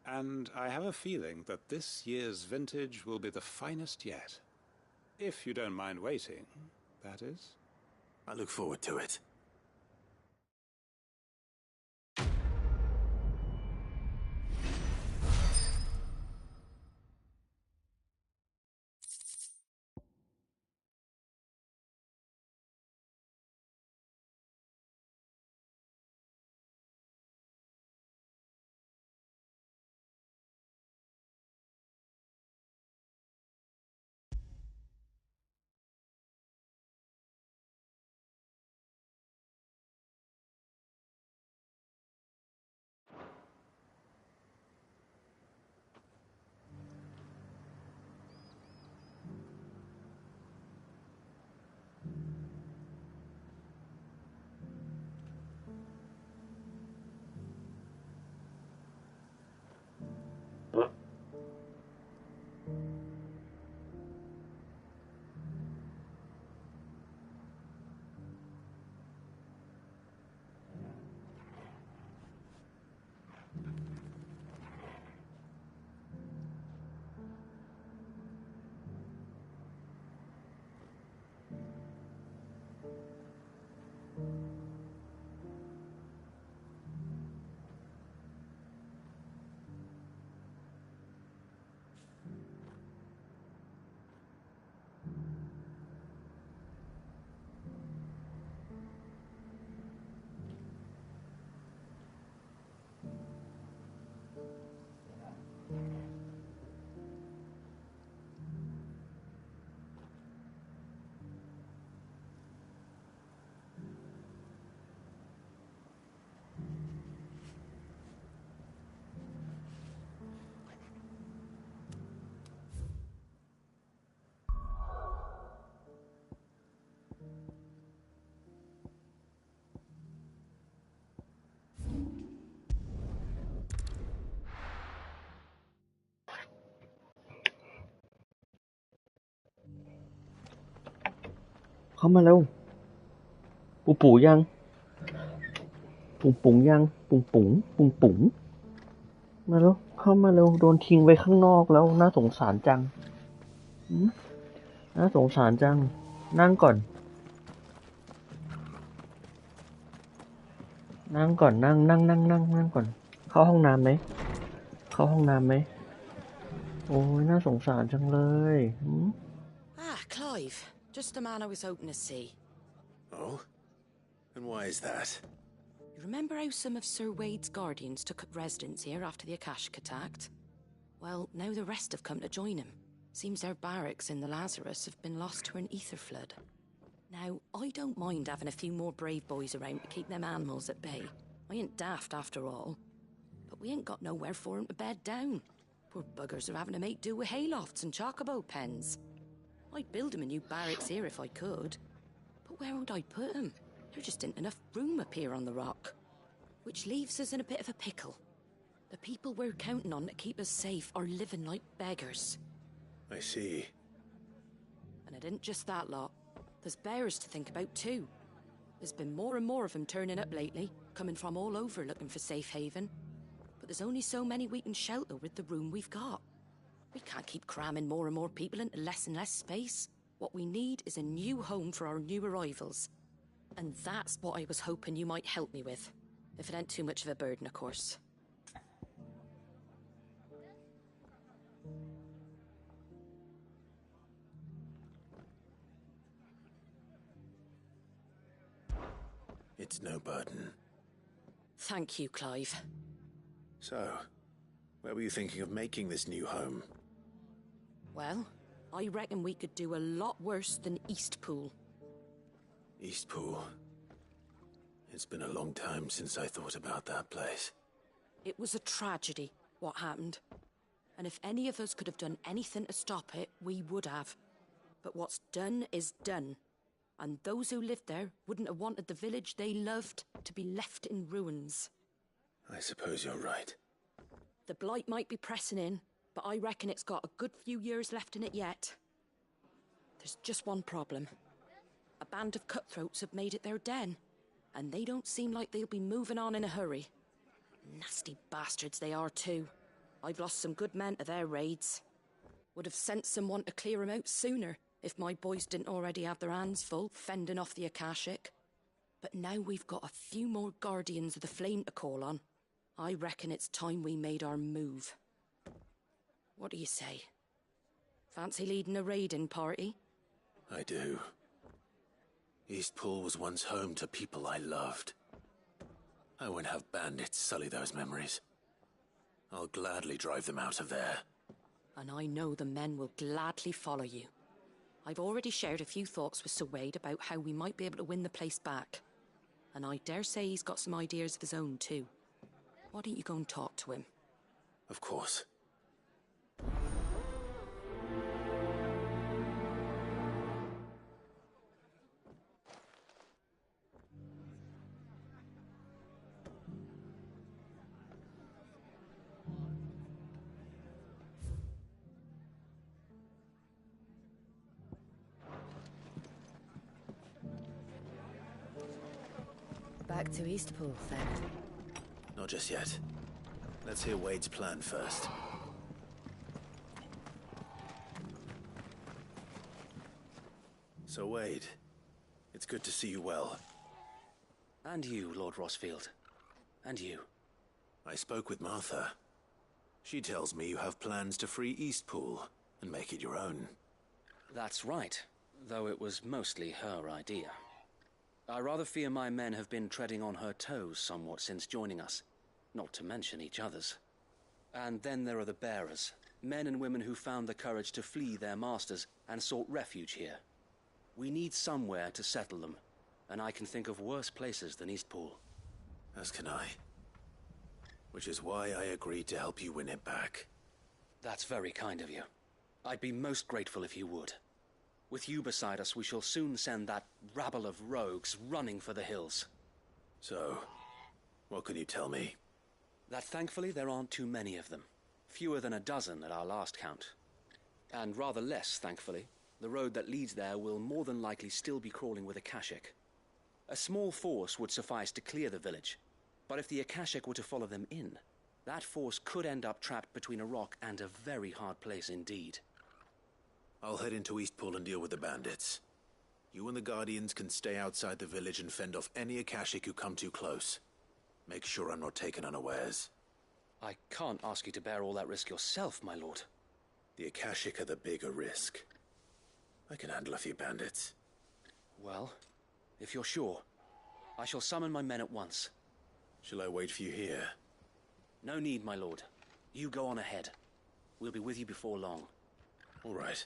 And I have a feeling that this year's vintage will be the finest yet. If you don't mind waiting, that is. I look forward to it. เข้ามาเร็วปูยังปุ๋งยังปุ๋งมาแล้วเข้ามาเร็วโดนทิ้งไว้ข้างนอกแล้วน่าสงสารจังน่าสงสารจังนั่งก่อนนั่งก่อนนั่งก่อนเข้าห้องน้ำไหมโอ้ยน่าสงสารจังเลย Clive, just the man I was hoping to see. Oh? And why is that? You remember how some of Sir Wade's guardians took up residence here after the Akashic attacked? Well, now the rest have come to join him. Seems their barracks in the Lazarus have been lost to an ether flood. Now, I don't mind having a few more brave boys around to keep them animals at bay. I ain't daft after all. But we ain't got nowhere for 'em to bed down. Poor buggers are having to make do with haylofts and chocobo pens. I'd build 'em a new barracks here if I could. But where would I put 'em? There just ain't enough room up here on the rock. Which leaves us in a bit of a pickle. The people we're counting on to keep us safe are living like beggars. I see. And it ain't just that lot. There's bears to think about too. There's been more and more of them turning up lately, coming from all over looking for safe haven. But there's only so many we can shelter with the room we've got. We can't keep cramming more and more people into less and less space. What we need is a new home for our new arrivals. And that's what I was hoping you might help me with. If it ain't too much of a burden, of course. It's no burden. Thank you, Clive. So, where were you thinking of making this new home? Well, I reckon we could do a lot worse than Eastpool. Eastpool. It's been a long time since I thought about that place. It was a tragedy, what happened. And if any of us could have done anything to stop it, we would have. But what's done is done. And those who lived there wouldn't have wanted the village they loved to be left in ruins. I suppose you're right. The blight might be pressing in, but I reckon it's got a good few years left in it yet. There's just one problem. A band of cutthroats have made it their den, and they don't seem like they'll be moving on in a hurry. Nasty bastards they are too. I've lost some good men to their raids. Would have sent someone to clear 'em out sooner, if my boys didn't already have their hands full fending off the Akashic. But now we've got a few more guardians of the flame to call on. I reckon it's time we made our move. What do you say? Fancy leading a raiding party? I do. Eastpool was once home to people I loved. I won't have bandits sully those memories. I'll gladly drive them out of there. And I know the men will gladly follow you. I've already shared a few thoughts with Sir Wade about how we might be able to win the place back. And I dare say he's got some ideas of his own too. Why don't you go and talk to him? Of course. Back to Eastpool, then. Not just yet. Let's hear Wade's plan first. So, Wade, it's good to see you well. And you, Lord Rosfield. And you. I spoke with Martha. She tells me you have plans to free Eastpool and make it your own. That's right, though it was mostly her idea. I rather fear my men have been treading on her toes somewhat since joining us, not to mention each other's. And then there are the bearers, men and women who found the courage to flee their masters and sought refuge here. We need somewhere to settle them, and I can think of worse places than Eastpool. As can I. Which is why I agreed to help you win it back. That's very kind of you. I'd be most grateful if you would. With you beside us, we shall soon send that rabble of rogues running for the hills. So, what can you tell me? That thankfully there aren't too many of them. Fewer than a dozen at our last count. And rather less, thankfully, The road that leads there will more than likely still be crawling with Akashic. A small force would suffice to clear the village, but if the Akashic were to follow them in, that force could end up trapped between a rock and a very hard place indeed. I'll head into Eastpool and deal with the bandits. You and the Guardians can stay outside the village and fend off any Akashic who come too close. Make sure I'm not taken unawares. I can't ask you to bear all that risk yourself, my lord. The Akashic are the bigger risk. I can handle a few bandits. Well, if you're sure, I shall summon my men at once. Shall I wait for you here? No need, my lord. You go on ahead. We'll be with you before long. All right.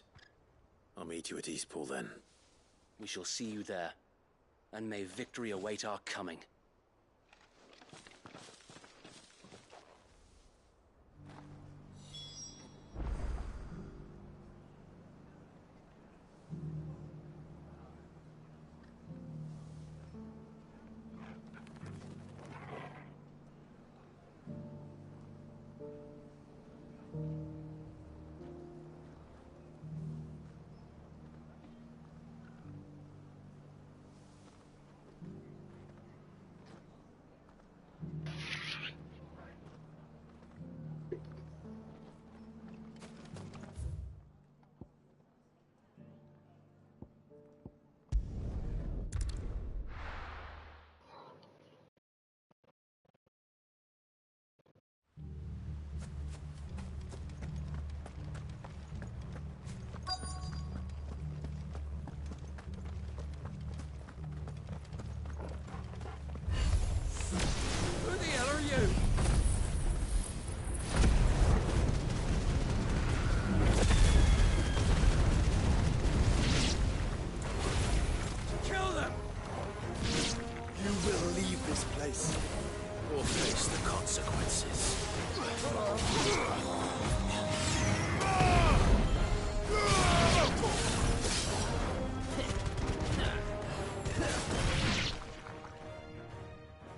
I'll meet you at Eastpool then. We shall see you there, and may victory await our coming. Who the hell are you? Kill them! You will leave this place. Or face the consequences.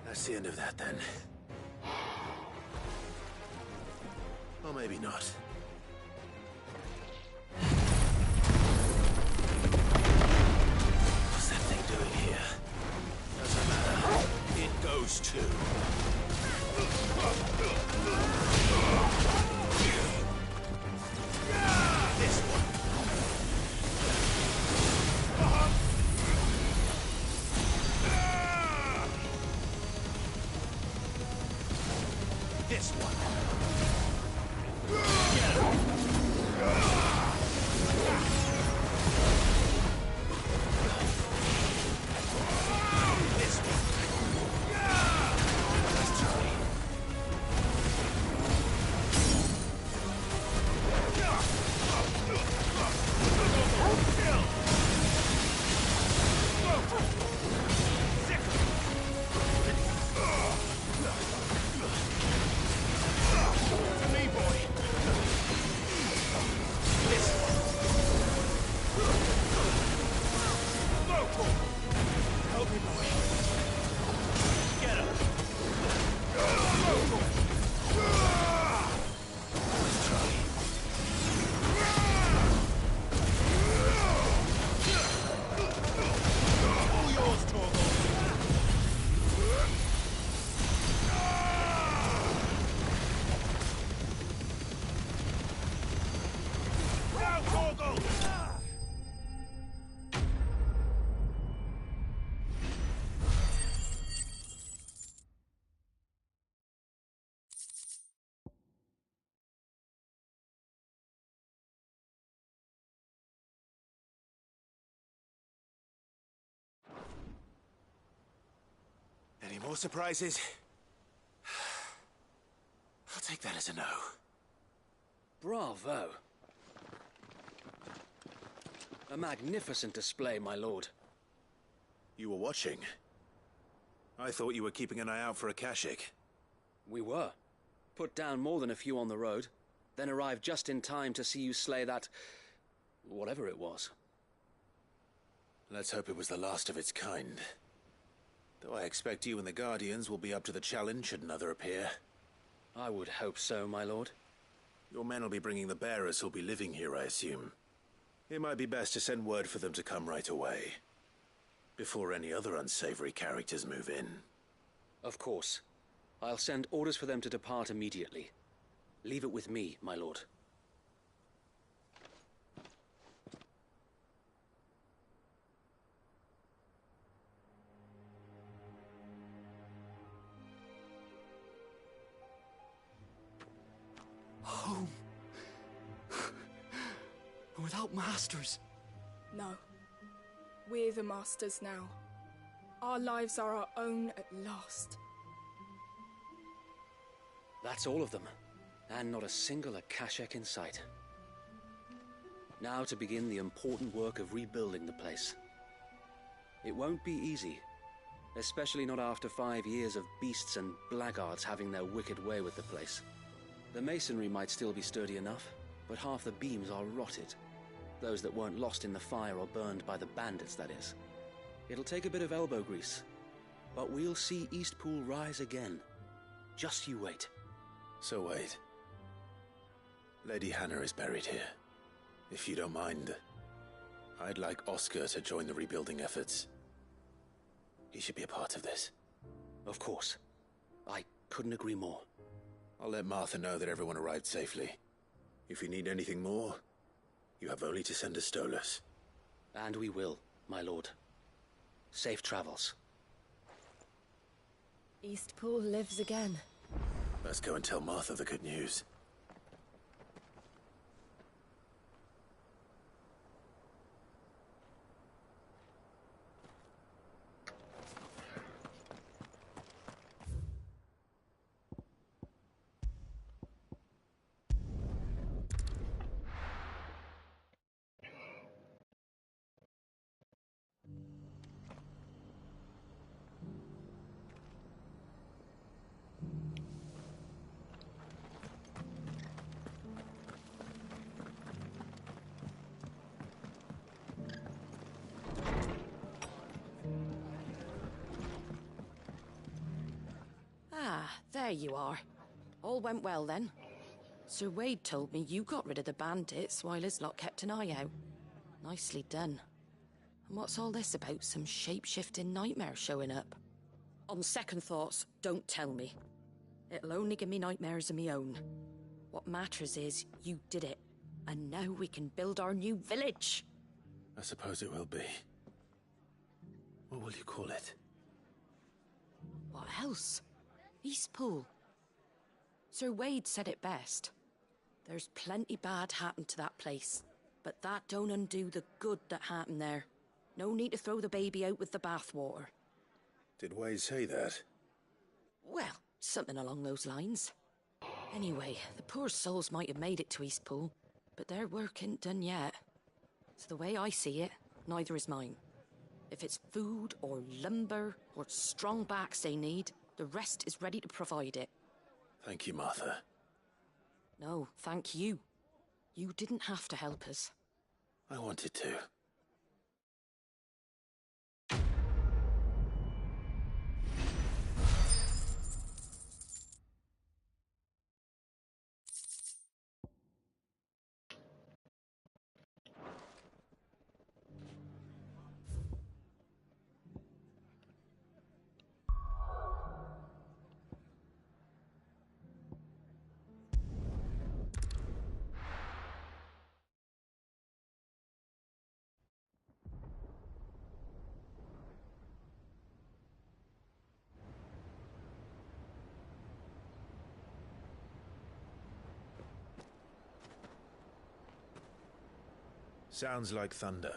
That's the end of that, then. Or maybe not. What's that thing doing here? Doesn't matter. It goes too. This one. This one. Get him. This one. Let's try. To me, boy. This one. Help me, boy. Get him. Let's try. All yours, Torgal. Now, Torgal! Any more surprises? I'll take that as a no. Bravo. A magnificent display, my lord. You were watching. I thought you were keeping an eye out for Akashic. We were. Put down more than a few on the road, then arrived just in time to see you slay that... whatever it was. Let's hope it was the last of its kind. Though I expect you and the Guardians will be up to the challenge should another appear. I would hope so, my lord. Your men will be bringing the bearers who'll be living here, I assume. It might be best to send word for them to come right away, before any other unsavory characters move in. Of course. I'll send orders for them to depart immediately. Leave it with me, my lord. Home. Without masters. No. We're the masters now. Our lives are our own at last. That's all of them. And not a single Akashek in sight. Now to begin the important work of rebuilding the place. It won't be easy. Especially not after 5 years of beasts and blackguards having their wicked way with the place. The masonry might still be sturdy enough, but half the beams are rotted. Those that weren't lost in the fire or burned by the bandits, that is. It'll take a bit of elbow grease, but we'll see Eastpool rise again. Just you wait. So wait. Lady Hannah is buried here. If you don't mind, I'd like Oscar to join the rebuilding efforts. He should be a part of this. Of course. I couldn't agree more. I'll let Martha know that everyone arrived safely. If you need anything more, you have only to send a Stolas. And we will, my lord. Safe travels. Eastpool lives again. Let's go and tell Martha the good news. There you are. All went well then. Sir Wade told me you got rid of the bandits while his lot kept an eye out. Nicely done. And what's all this about some shape-shifting nightmare showing up? On second thoughts, don't tell me. It'll only give me nightmares of me own. What matters is you did it. And now we can build our new village. I suppose it will be. What will you call it? What else? Eastpool. Sir Wade said it best. There's plenty bad happened to that place, but that don't undo the good that happened there. No need to throw the baby out with the bathwater. Did Wade say that? Well, something along those lines. Anyway, the poor souls might have made it to Eastpool, but their work ain't done yet. So the way I see it, neither is mine. If it's food or lumber or strong backs they need, the rest is ready to provide it. Thank you, Martha. No, thank you. You didn't have to help us. I wanted to. Sounds like thunder.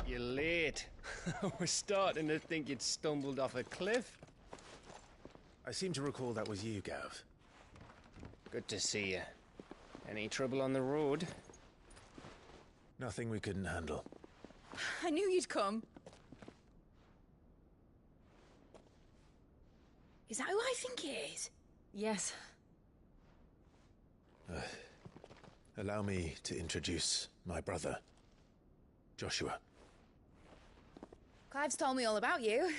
You're late. I was starting to think you'd stumbled off a cliff. I seem to recall that was you, Gav. Good to see you. Any trouble on the road? Nothing we couldn't handle. I knew you'd come. Is that who I think it is? Yes. Allow me to introduce my brother, Joshua. Clive's told me all about you.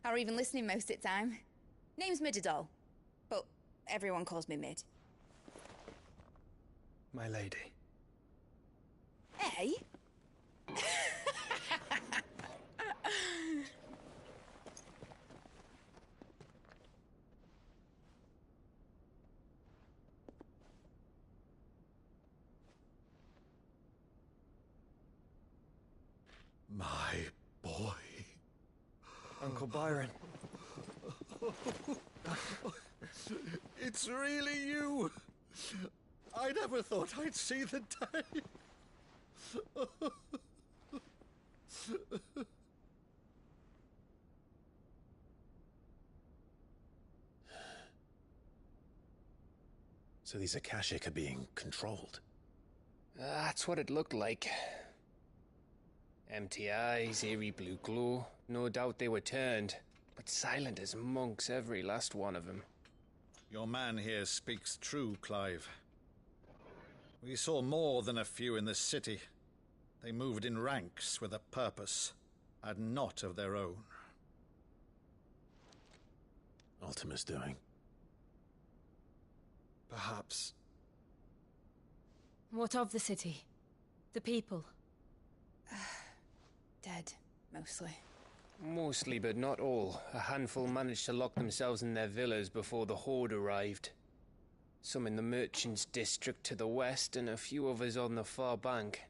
Or even listening most of the time. Name's Midadol, but everyone calls me Mid. My lady. Eh? My boy. Uncle Byron. It's really you. I never thought I'd see the day. So these Akashic are being controlled? That's what it looked like. Empty eyes, eerie blue glow. No doubt they were turned, but silent as monks, every last one of them. Your man here speaks true, Clive. We saw more than a few in this city. They moved in ranks with a purpose, and not of their own. Ultima's doing. Perhaps. What of the city? The people? Dead, mostly. Mostly, but not all. A handful managed to lock themselves in their villas before the Horde arrived. Some in the Merchants' District to the west, and a few others on the far bank.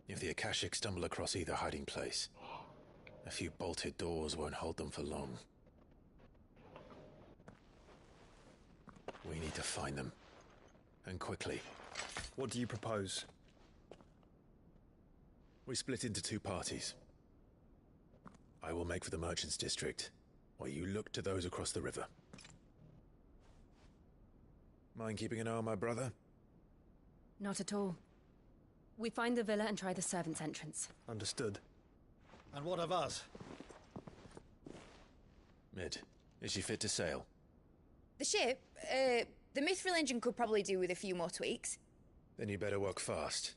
If the Akashic stumble across either hiding place, a few bolted doors won't hold them for long. We need to find them. And quickly. What do you propose? We split into two parties. I will make for the Merchants' District, while you look to those across the river. Mind keeping an eye on my brother? Not at all. We find the villa and try the servants' entrance. Understood. And what of us? Mid, is she fit to sail? The ship, the Mithril engine could probably do with a few more tweaks. Then you better work fast.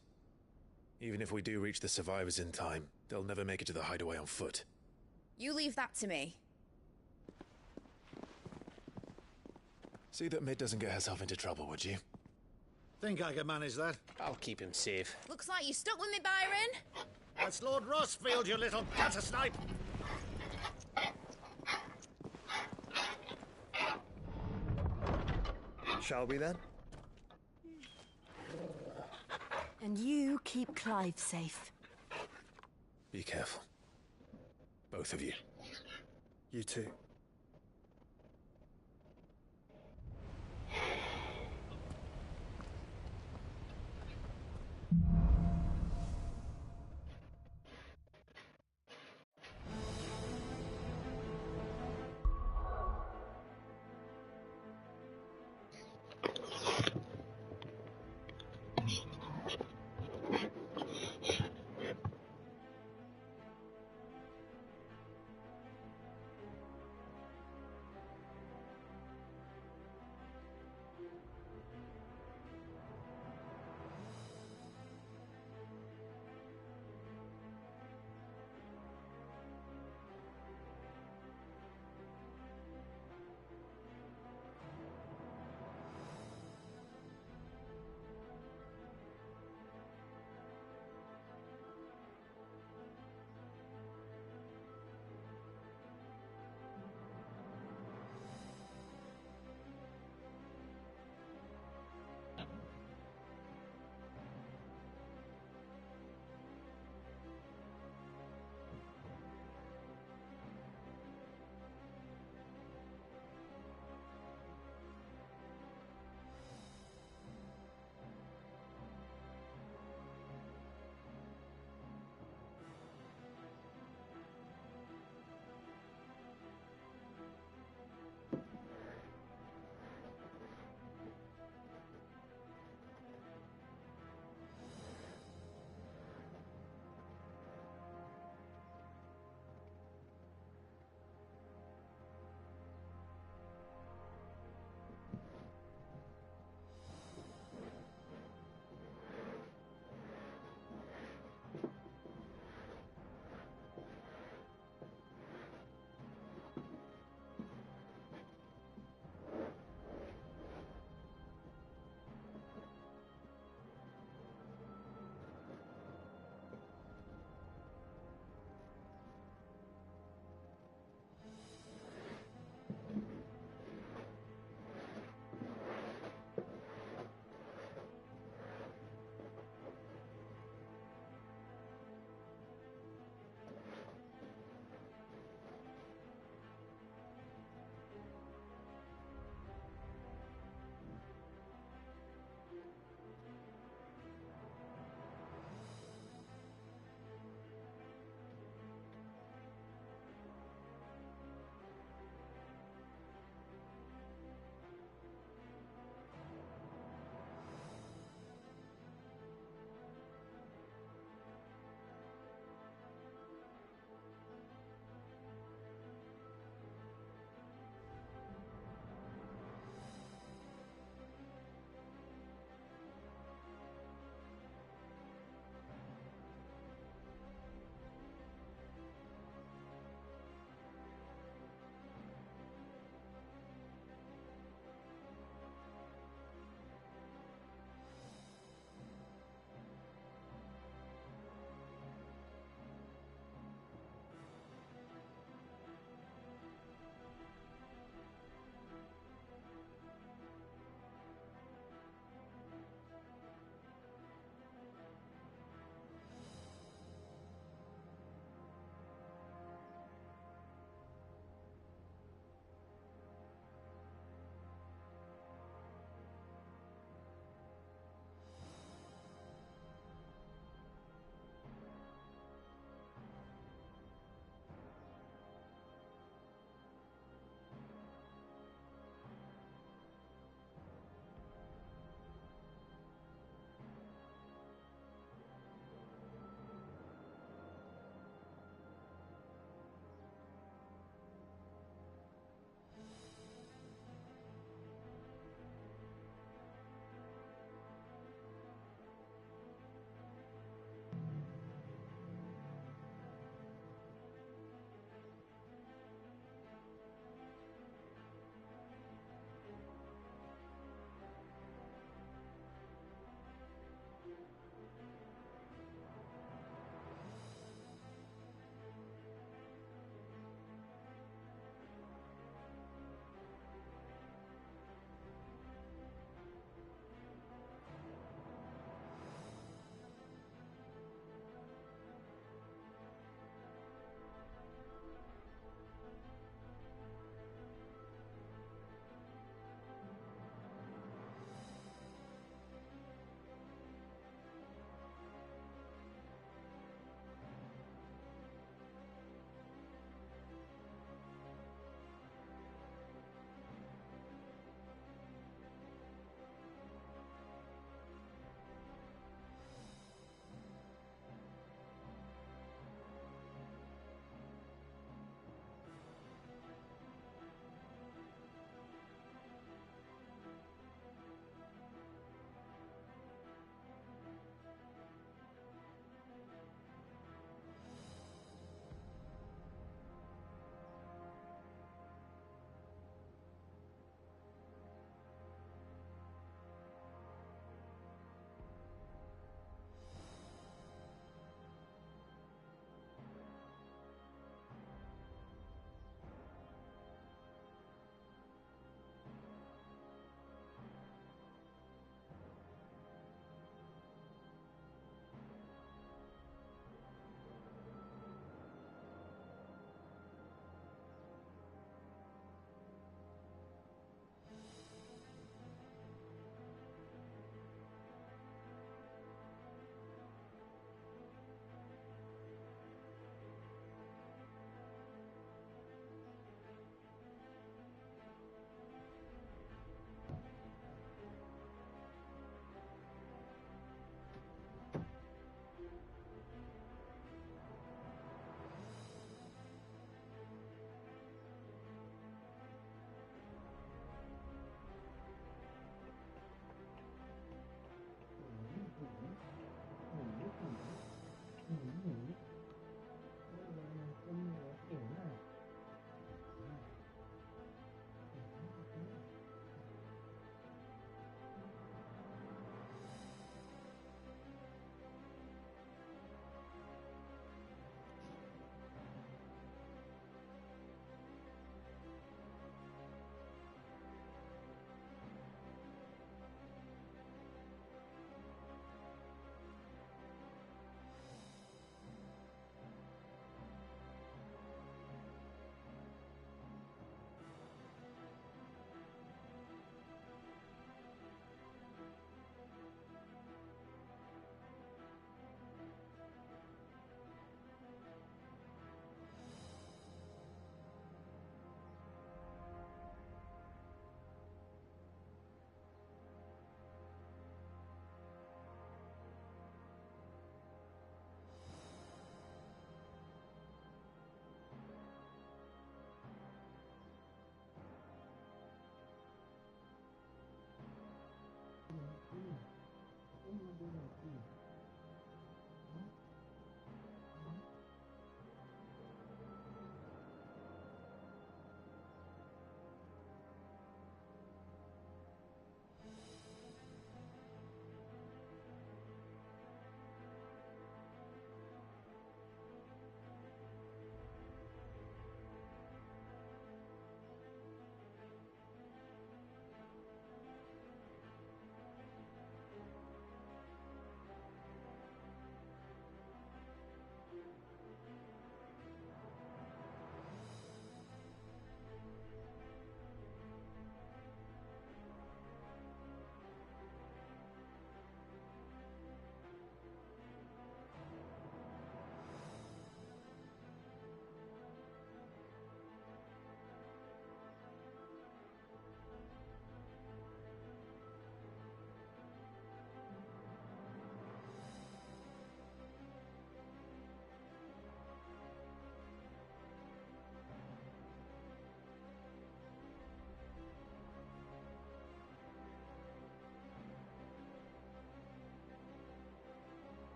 Even if we do reach the survivors in time, they'll never make it to the hideaway on foot. You leave that to me. See that Mid doesn't get herself into trouble, would you? Think I can manage that? I'll keep him safe. Looks like you stuck with me, Byron. That's Lord Rossfield, you little gutter snipe! Shall we then? And you keep Clive safe. Be careful. Both of you. You too.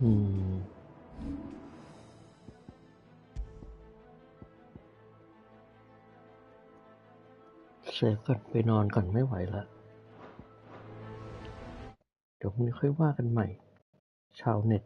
เซฟก่อนไปนอนก่อนไม่ไหวละเดี๋ยวพรุ่งนี้ค่อยว่ากันใหม่ชาวเน็ต